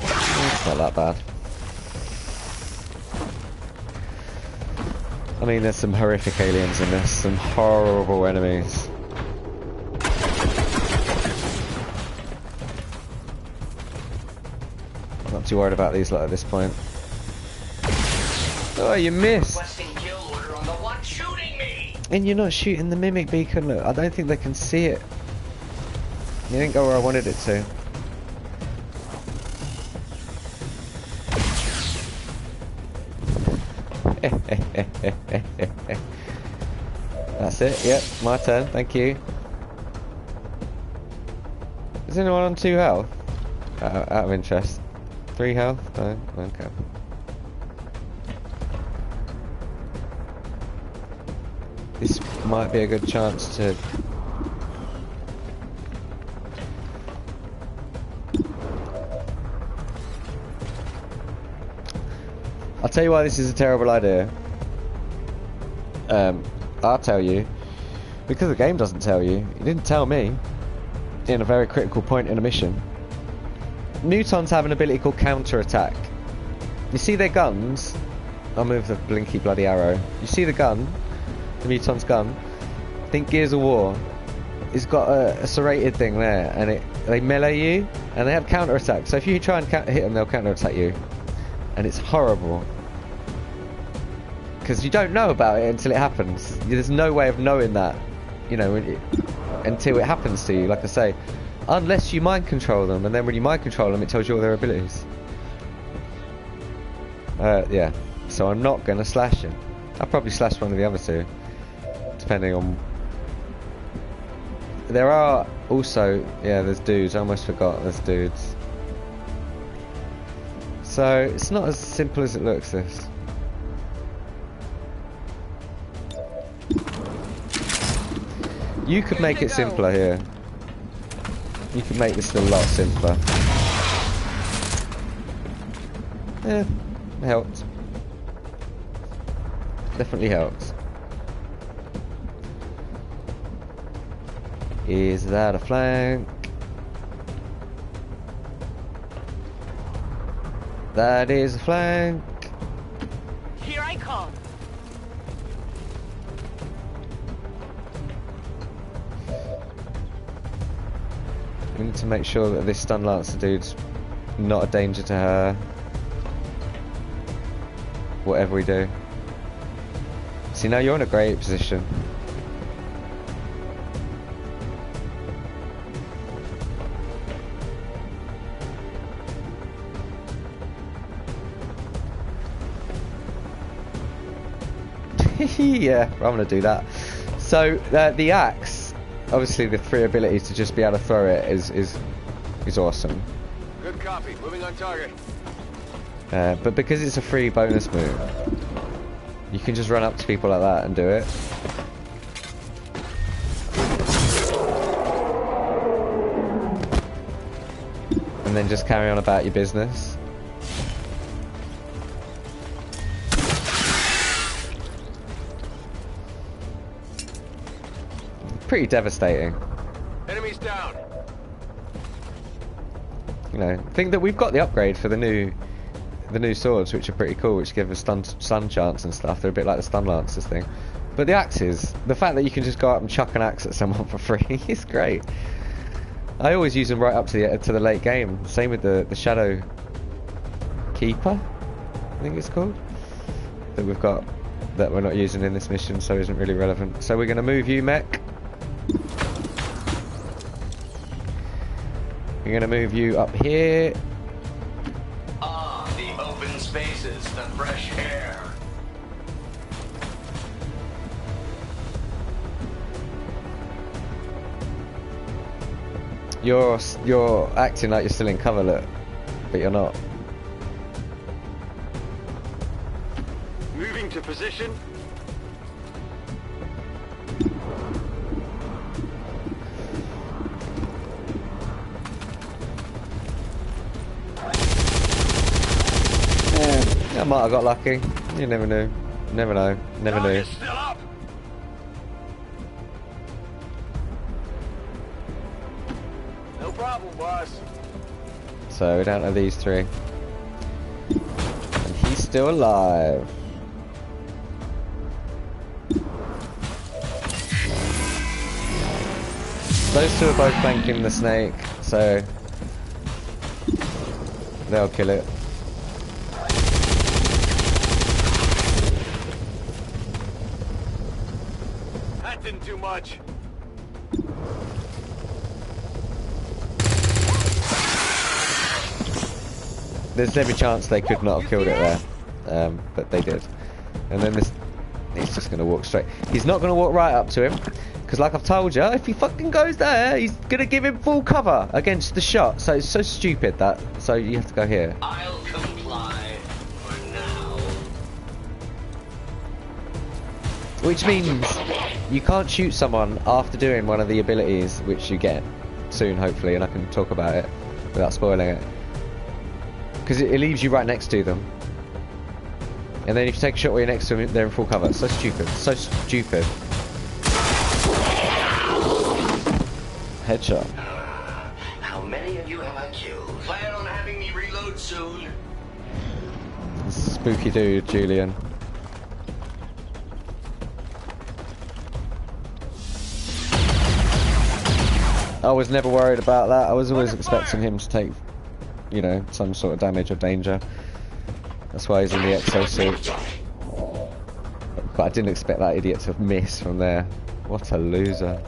It's not that bad. I mean, there's some horrific aliens in this, some horrible enemies. I'm not too worried about these lot at this point. Oh, you missed! Kill order on the one shooting me. And you're not shooting the mimic beacon, look. I don't think they can see it. You didn't go where I wanted it to. That's it, yep, my turn, thank you. Is anyone on 2 health? Out of interest. 3 health? No? Okay. might be a good chance to... I'll tell you why this is a terrible idea. I'll tell you. Because the game doesn't tell you. It didn't tell me. In a very critical point in a mission. Mutons have an ability called counter-attack. You see their guns? I'll move the blinky bloody arrow. You see the gun? The Muton's gun? Think Gears of War. It's got a serrated thing there, and they melee you, and they have counter-attack. So if you try and hit them, they'll counter-attack you. And it's horrible. Because you don't know about it until it happens. There's no way of knowing that, you know, until it happens to you, like I say. Unless you mind control them, and then when you mind control them, it tells you all their abilities. Yeah. So I'm not going to slash him. I'll probably slash one of the other two, depending on... There are also... Yeah, there's dudes. I almost forgot there's dudes. So, it's not as simple as it looks, this. You could make it simpler here. You could make this a lot simpler. Yeah, it helps. Definitely helps. Is that a flank? That is a flank. Here I come. We need to make sure that this stun lancer dude's not a danger to her. Whatever we do. See, now you're in a great position. Yeah, I'm gonna do that. So the axe, obviously the free ability to just be able to throw it is awesome. Good copy. Moving on target. But because it's a free bonus move, you can just run up to people like that and do it. And then just carry on about your business. Pretty devastating. Enemies down. You know, think that we've got the upgrade for the new swords, which are pretty cool, which give us stun chance and stuff. They're a bit like the stun lancers thing. But the axes, the fact that you can just go up and chuck an axe at someone for free is great. I always use them right up to the late game. Same with the Shadow Keeper, I think it's called, that we've got, that we're not using in this mission, so isn't really relevant. So we're going to move you, mech. We're going to move you up here. Ah, the open spaces, the fresh air. You're acting like you're still in cover, look, but you're not. Moving to position. I might have got lucky. You never knew. Never know. Never knew. Still up. No problem, boss. So we're down to these three. And he's still alive. Those two are both flanking the snake, so they'll kill it. That didn't do much. There's every chance they could not have killed it there, but they did. And then he's just going to walk straight. He's not going to walk right up to him, because like I've told you, if he fucking goes there, he's going to give him full cover against the shot. So it's so stupid that, so you have to go here. I'll comply for now. Which means you can't shoot someone after doing one of the abilities, which you get soon, hopefully, and I can talk about it without spoiling it. Because it leaves you right next to them. And then if you take a shot while you're next to them, they're in full cover. So stupid. So stupid. Headshot. How many of you have I killed? Plan on having me reload soon? Spooky dude, Julian. I was never worried about that. I was always expecting him to take, you know, some sort of damage or danger. That's why he's in the exosuit. But I didn't expect that idiot to miss from there. What a loser.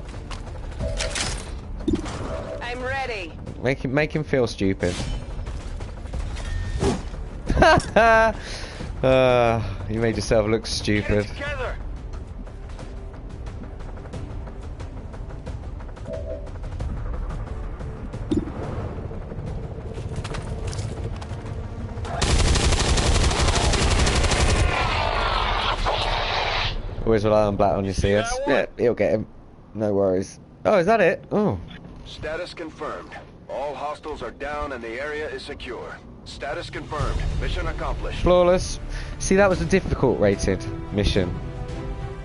I'm ready. Make him feel stupid. You made yourself look stupid. Always rely on Blatt on your CS. Yeah, he'll get him. No worries. Oh, is that it? Oh. Status confirmed. All hostiles are down and the area is secure. Status confirmed. Mission accomplished. Flawless. See, that was a difficult rated mission.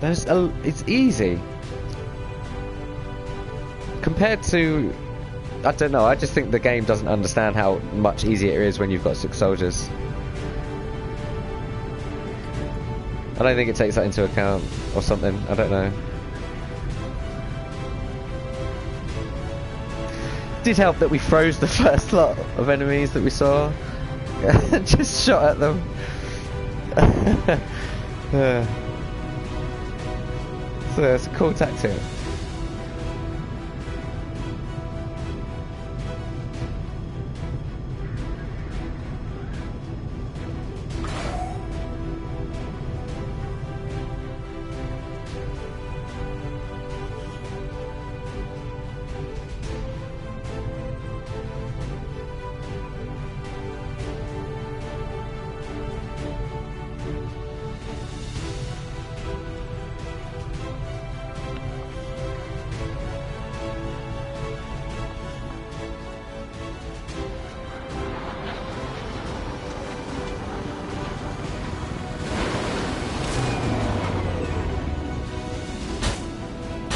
It's easy. Compared to... I don't know, I just think the game doesn't understand how much easier it is when you've got 6 soldiers. I don't think it takes that into account, or something, I don't know. Did help that we froze the first lot of enemies that we saw. Just shot at them. So it's a cool tactic.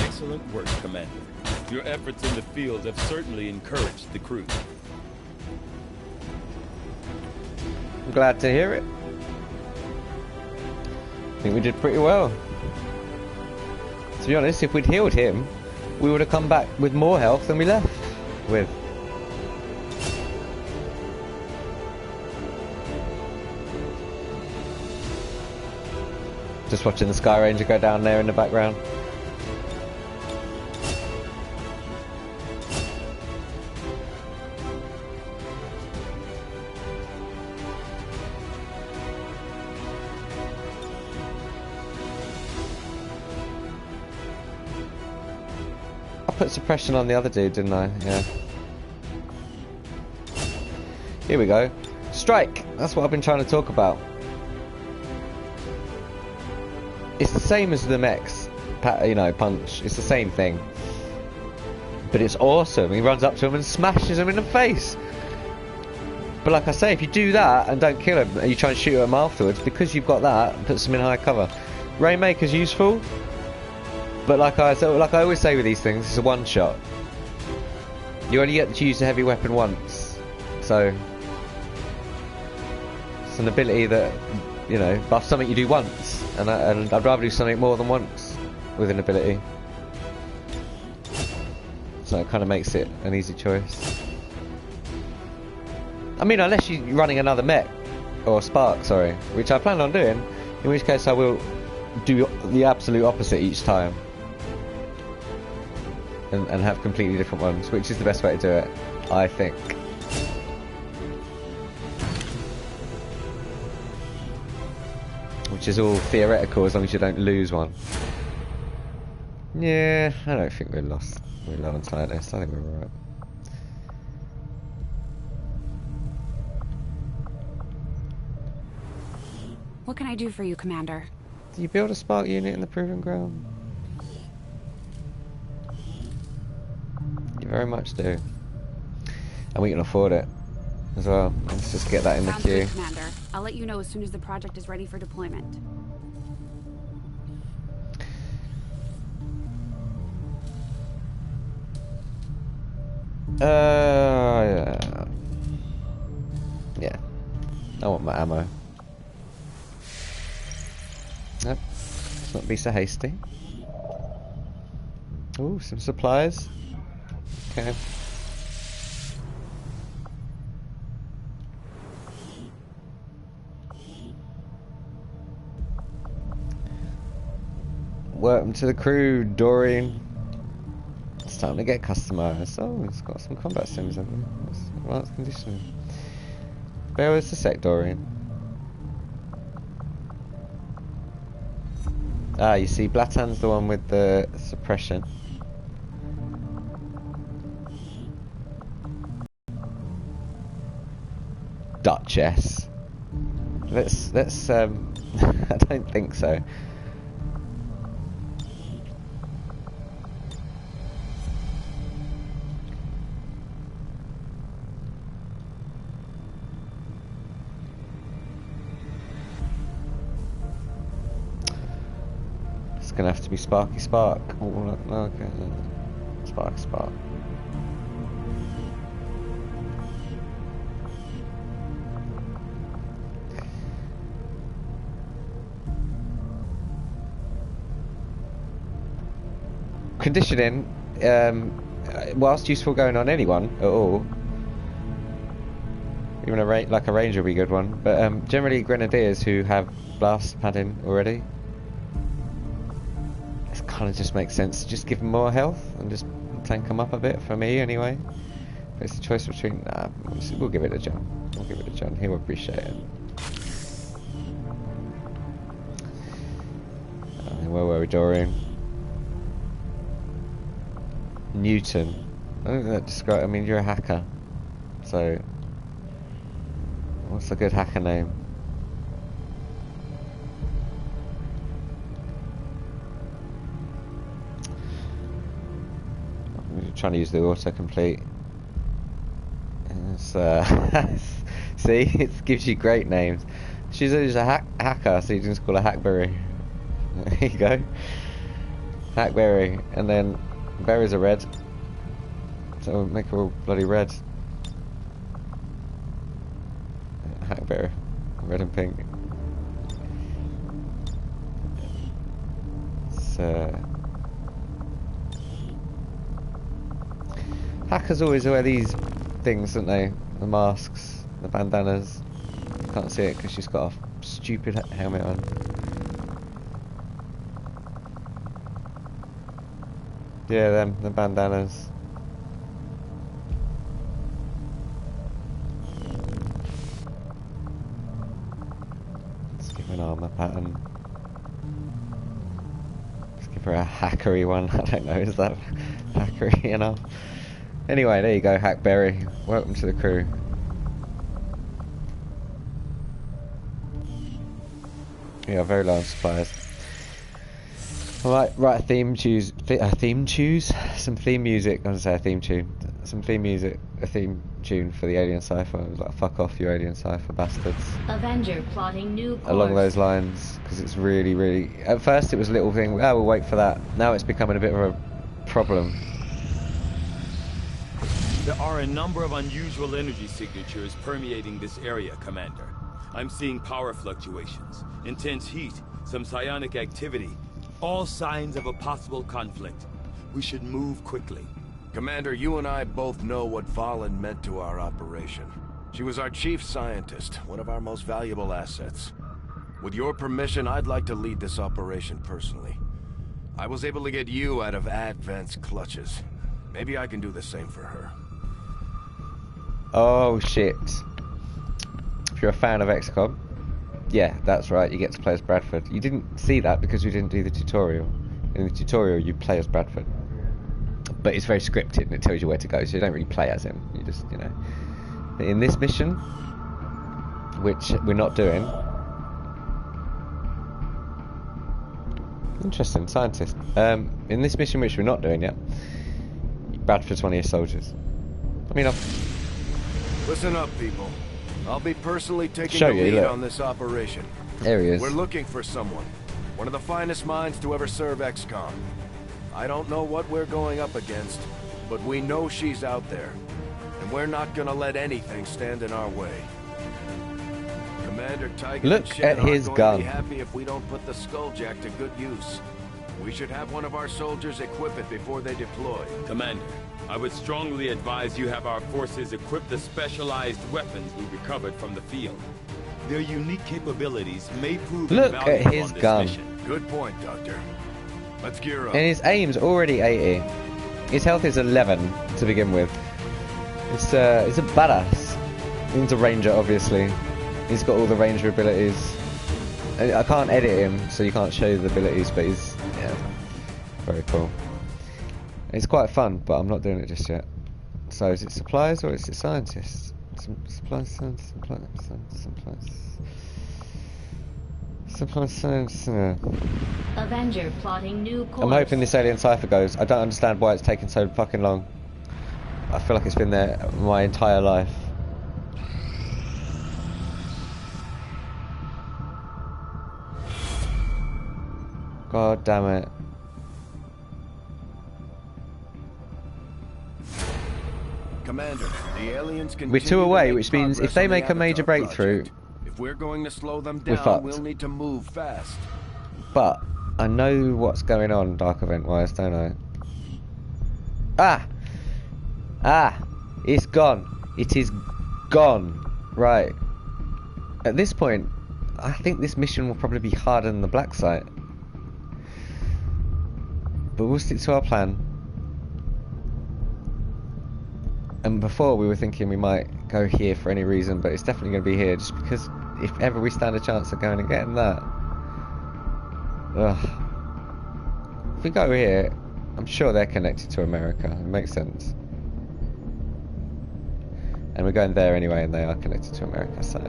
Excellent work, Commander. Your efforts in the field have certainly encouraged the crew. I'm glad to hear it. I think we did pretty well. To be honest, if we'd healed him, we would have come back with more health than we left with. Just watching the Sky Ranger go down there in the background. Put suppression on the other dude, didn't I? Yeah. Here we go. Strike! That's what I've been trying to talk about. It's the same as the mechs, you know, punch. It's the same thing. But it's awesome. He runs up to him and smashes him in the face. But like I say, if you do that and don't kill him, and you try and shoot him afterwards, because you've got that, it puts him in high cover. Rainmaker's useful. But like I always say with these things, it's a one-shot. You only get to use the heavy weapon once. So it's an ability that, you know, buffs something you do once. And I'd rather do something more than once with an ability. So it kind of makes it an easy choice. I mean, unless you're running another mech, or Spark, sorry, which I plan on doing, in which case I will do the absolute opposite each time. And have completely different ones, which is the best way to do it, I think. Which is all theoretical as long as you don't lose one. Yeah, I don't think we're lost. We're low on scientists. I think we're alright. What can I do for you, Commander? you build a spark unit in the proving ground? You very much do. And we can afford it as well. Let's just get that in the Sounds queue. good, Commander. I'll let you know as soon as the project is ready for deployment. Yeah. I want my ammo. Yep. Let's not be so hasty. Ooh, some supplies. Okay. Welcome to the crew, Dorian. It's time to get customized. Oh, it's got some combat sims over there. Advanced conditioning. Bear with us a sec, Dorian. Ah, you see, Blatan's the one with the suppression. Duchess. Let's I don't think so. It's gonna have to be Sparky Spark. Oh, okay. Sparky Spark. Conditioning, whilst useful going on anyone at all, even a ranger would be a good one, but generally grenadiers who have blast padding already, it kind of just makes sense to just give them more health and just tank them up a bit, for me anyway. If it's a choice between, we'll give it a John. We'll give it a John, he'll appreciate it. Where were we, Dorian? Newton. I don't think that describes. I mean, you're a hacker, so what's a good hacker name? I'm trying to use the autocomplete. It's, see, it gives you great names. She's a hacker, so you can just call her Hackberry. There you go, Hackberry, and then berries are red, so we'll make her all bloody red. Hackberry, red and pink. So hackers always wear these things, don't they? The masks, the bandanas. You can't see it because she's got a stupid helmet on. Yeah, them, the bandanas. Let's give her an armor pattern. Let's give her a hackery one. I don't know, is that hackery enough? Anyway, there you go, Hackberry. Welcome to the crew. Yeah, very low on supplies. I might write a theme choose. Some theme music. I was gonna say a theme tune. Some theme music. A theme tune for the Alien Cipher. It was like, fuck off, you Alien Cipher bastards. Avenger plotting new course. Along those lines, because it's really, really. At first, it was a little thing. Oh, we'll wait for that. Now it's becoming a bit of a problem. There are a number of unusual energy signatures permeating this area, Commander. I'm seeing power fluctuations, intense heat, some psionic activity. All signs of a possible conflict. We should move quickly. Commander, you and I both know what Valen meant to our operation. She was our chief scientist, one of our most valuable assets. With your permission, I'd like to lead this operation personally. I was able to get you out of Advent's clutches. Maybe I can do the same for her. Oh shit. If you're a fan of XCOM, yeah, that's right, you get to play as Bradford. You didn't see that because we didn't do the tutorial. In the tutorial, you play as Bradford. But it's very scripted and it tells you where to go, so you don't really play as him. You just, you know. In this mission, which we're not doing, Interesting, scientist. In this mission, which we're not doing yet, Bradford's one of your soldiers. I mean, Listen up, people. I'll be personally taking Show the you, lead look. on this operation. There he is. We're looking for someone. One of the finest minds to ever serve XCOM. I don't know what we're going up against, but we know she's out there. And we're not gonna let anything stand in our way. Commander Tiger Look and Shen at his aren't going gun. to be happy if we don't put the Skulljack to good use. We should have one of our soldiers equip it before they deploy. Commander, I would strongly advise you have our forces equip the specialized weapons we recovered from the field. Their unique capabilities may prove Look invaluable at his on this gun. mission. Good point, Doctor. Let's gear up. And his aim's already 80. His health is 11 to begin with. It's a badass. He's a ranger, obviously. He's got all the ranger abilities. I can't edit him, so you can't show the abilities, but he's very cool. It's quite fun, but I'm not doing it just yet. So is it supplies or is it scientists? Supplies, science, supplies, science. Avenger plotting new course. I'm hoping this alien cipher goes. I don't understand why it's taken so fucking long. I feel like it's been there my entire life. God damn it. Commander, the aliens continue We're 2 away, to make which means if progress they on the make a major Avatar breakthrough, project. If we're going to slow them we're down, fucked. we'll need to move fast. But I know what's going on Dark Event wise, don't I? Ah! It's gone. It is gone. Right. At this point, I think this mission will probably be harder than the black site. But we'll stick to our plan. And before we were thinking we might go here for any reason, but it's definitely going to be here just because if ever we stand a chance of going and getting that. Ugh. If we go here, I'm sure they're connected to America. It makes sense. And we're going there anyway, and they are connected to America, so...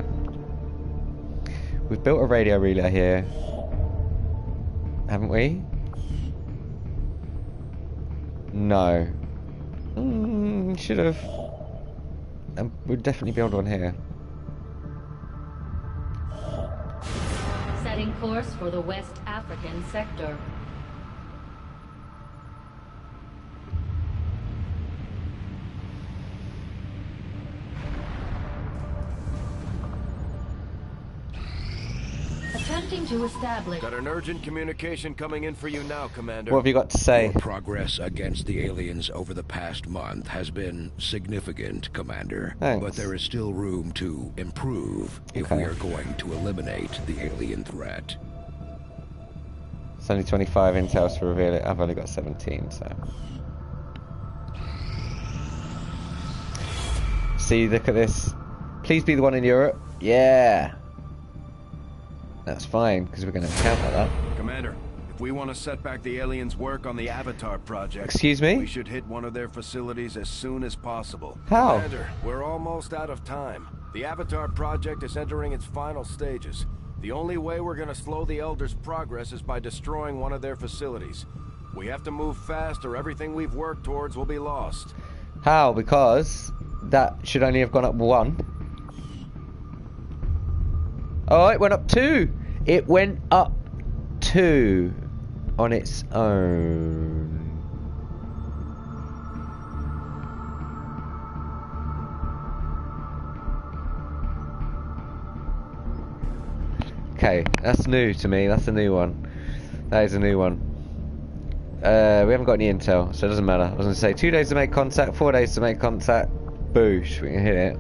We've built a radio relay here. Haven't we? No. Should have. And we'd definitely build one here. Setting course for the West African sector. Attempting to establish. Got an urgent communication coming in for you now, Commander. What have you got to say? Your progress against the aliens over the past month has been significant, Commander. Thanks. But there is still room to improve if we are going to eliminate the alien threat. It's only 25 intel to reveal it. I've only got 17, so... See, look at this. Please be the one in Europe. Yeah! That's fine, because we're going to counter that. Commander, if we want to set back the aliens' work on the Avatar project... Excuse me? We should hit one of their facilities as soon as possible. How? Commander, we're almost out of time. The Avatar project is entering its final stages. The only way we're going to slow the Elders' progress is by destroying one of their facilities. We have to move fast or everything we've worked towards will be lost. How? Because that should only have gone up 1. Oh, it went up 2! It went up 2 on its own. Okay, that's new to me. That's a new one. That is a new one. We haven't got any intel, so it doesn't matter. I was going to say 2 days to make contact, 4 days to make contact. Boosh, we can hit it.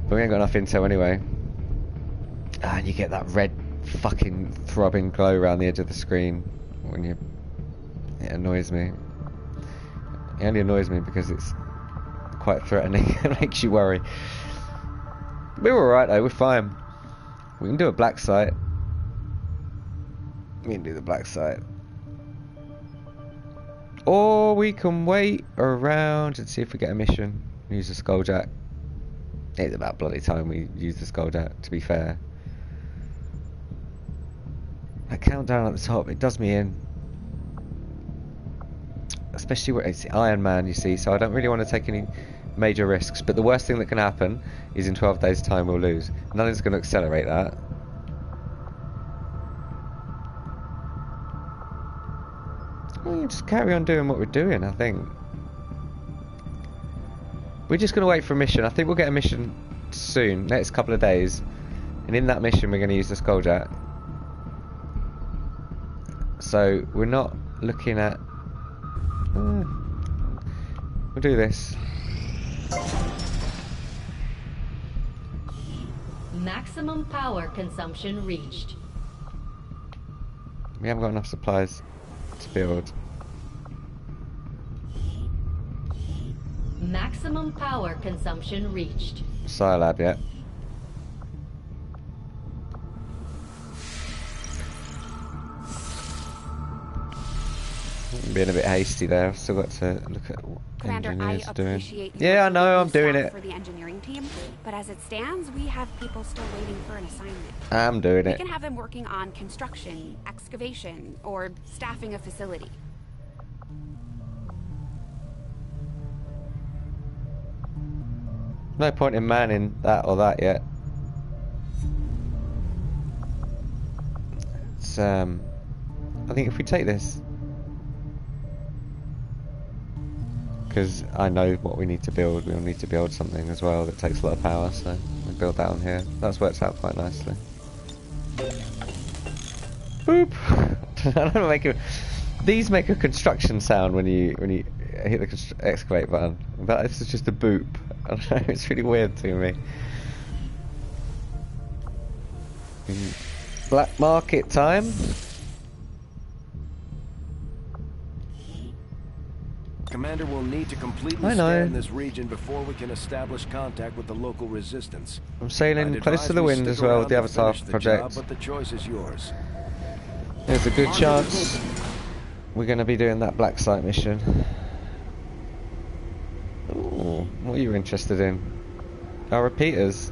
But we ain't got enough intel anyway. Ah, and you get that red fucking throbbing glow around the edge of the screen when you... It annoys me. It only annoys me because it's quite threatening. It makes you worry. We're alright though, we're fine. We can do a black site. We can do the black site. Or we can wait around and see if we get a mission. Use the Skulljack. It's about bloody time we use the Skulljack, to be fair. That countdown at the top, it does me in. Especially when it's Iron Man, you see, so I don't really want to take any major risks. But the worst thing that can happen is in 12 days' time we'll lose. Nothing's going to accelerate that. Well, just carry on doing what we're doing, I think. We're just going to wait for a mission. I think we'll get a mission soon, next couple of days. And in that mission we're going to use the Skulljack. So we're not looking at... we'll do this. Maximum power consumption reached. We haven't got enough supplies to build. Maximum power consumption reached. Scilab yet. Being a bit hasty there. I've still got to look at what Commander, engineers I are doing. appreciate you Yeah, I know, I'm staff doing it. for the engineering team, but as it stands, we have people still waiting for an assignment. I'm doing We it. can have them working on construction, excavation, or staffing a facility. No point in manning that or that yet. It's I think if we take this, because I know what we need to build. We'll need to build something as well that takes a lot of power, so we'll build that on here. That's worked out quite nicely. Boop! I don't make a... These make a construction sound when you hit the excavate button, but this is just a boop. I don't know, it's really weird to me. Black market time. Commander will need to completely scan this region before we can establish contact with the local resistance. I'm sailing I'd close to the advise we wind stick as well with the around to Avatar finish the project. job, but the choice is yours. There's a good chance we're going to be doing that black site mission. Ooh, what are you interested in? Our repeaters.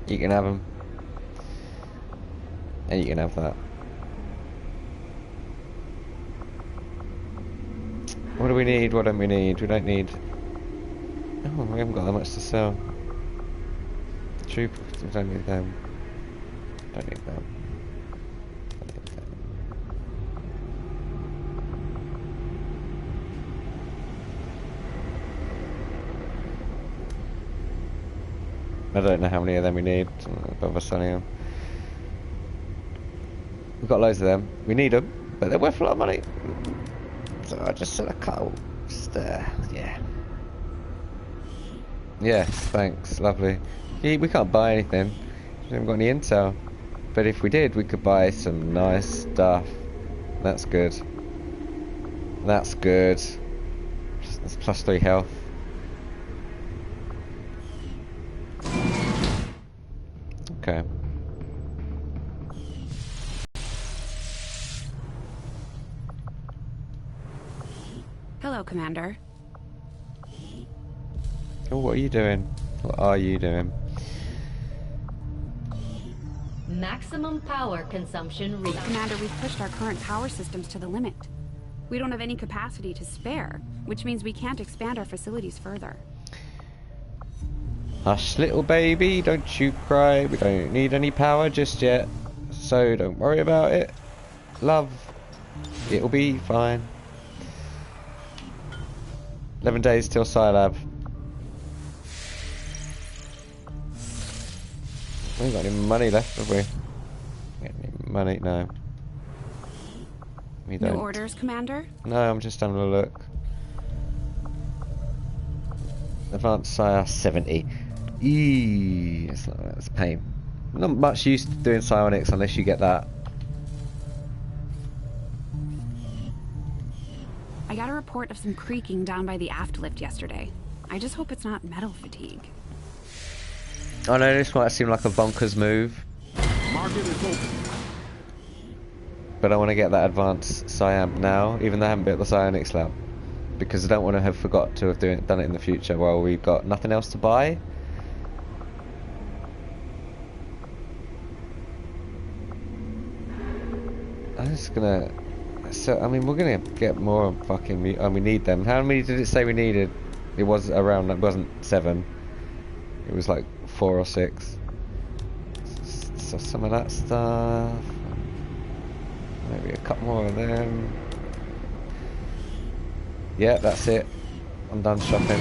You can have them. And you can have that. What do we need? What don't we need? We don't need... Oh, we haven't got that much to sell. Troopers, we don't need them. Don't need them. Don't need them. I don't know how many of them we need. Don't bother selling them. We've got loads of them. We need them, but they're worth a lot of money. So I just sell a couple. Just yeah. Yes, thanks, lovely. Yeah, we can't buy anything. We haven't got any intel. But if we did, we could buy some nice stuff. That's good. That's good. That's +3 health. Okay. Hello, Commander. Oh, what are you doing? What are you doing? Maximum power consumption reached. Commander, we've pushed our current power systems to the limit. We don't have any capacity to spare, which means we can't expand our facilities further. Hush, little baby, don't you cry. We don't need any power just yet, so don't worry about it. Love, it'll be fine. 11 days till Scilab. We ain't got any money left, have we? Got any money? No. We don't. New orders, Commander? No, I'm just having a look. Advanced Sire 70. Eee, that's a pain. Not much use doing psionics unless you get that. I got a report of some creaking down by the aft lift yesterday. I just hope it's not metal fatigue. I know this might seem like a bonkers move, but I want to get that advanced Psiamp now, even though I haven't built the psionics lab, because I don't want to have forgot to have done it in the future while we've got nothing else to buy. I'm just gonna. So I mean, we're gonna get more fucking. We need them. How many did it say we needed? It was around. It wasn't 7. It was like 4 or 6. So some of that stuff. Maybe a couple more of them. Yeah, that's it. I'm done shopping.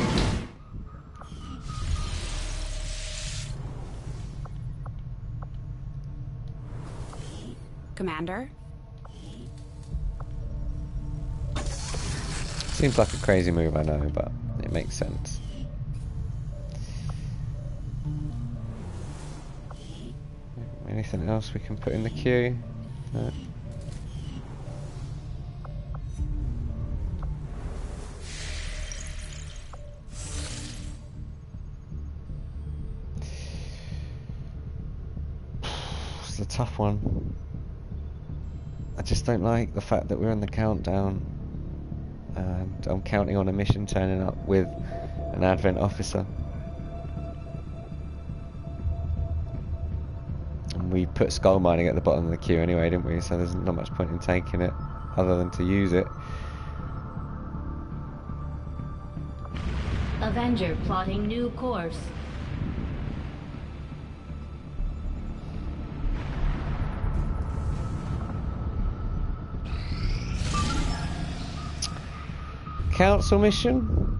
Commander? Seems like a crazy move, I know, but it makes sense. Anything else we can put in the queue? No. It's a tough one. I just don't like the fact that we're in the countdown and I'm counting on a mission turning up with an Advent officer. And we put skull mining at the bottom of the queue anyway, didn't we? So there's not much point in taking it other than to use it. Avenger plotting new course. Council mission?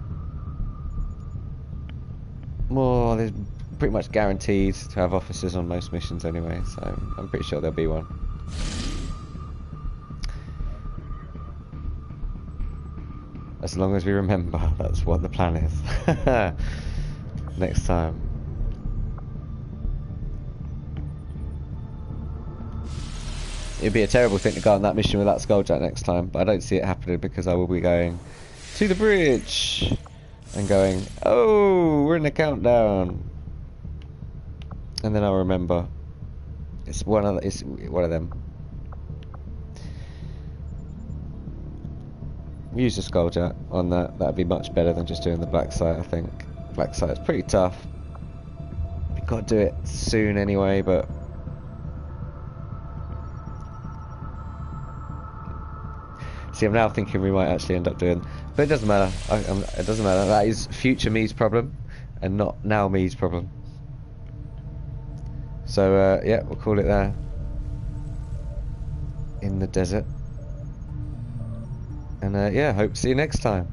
Well, there's pretty much guaranteed to have officers on most missions anyway, so I'm pretty sure there'll be one. As long as we remember, that's what the plan is. Next time. It'd be a terrible thing to go on that mission without Skulljack next time, but I don't see it happening because I will be going to the bridge and going, oh, we're in the countdown, and then I'll remember. It's one of them. Use the Skulljack on that. That'd be much better than just doing the black site. I think black site's pretty tough. You've got to do it soon anyway, but see, I'm now thinking we might actually end up doing, but it doesn't matter. It doesn't matter. That is future me's problem, and not now me's problem. So yeah, we'll call it there. In the desert, and yeah, hope to see you next time.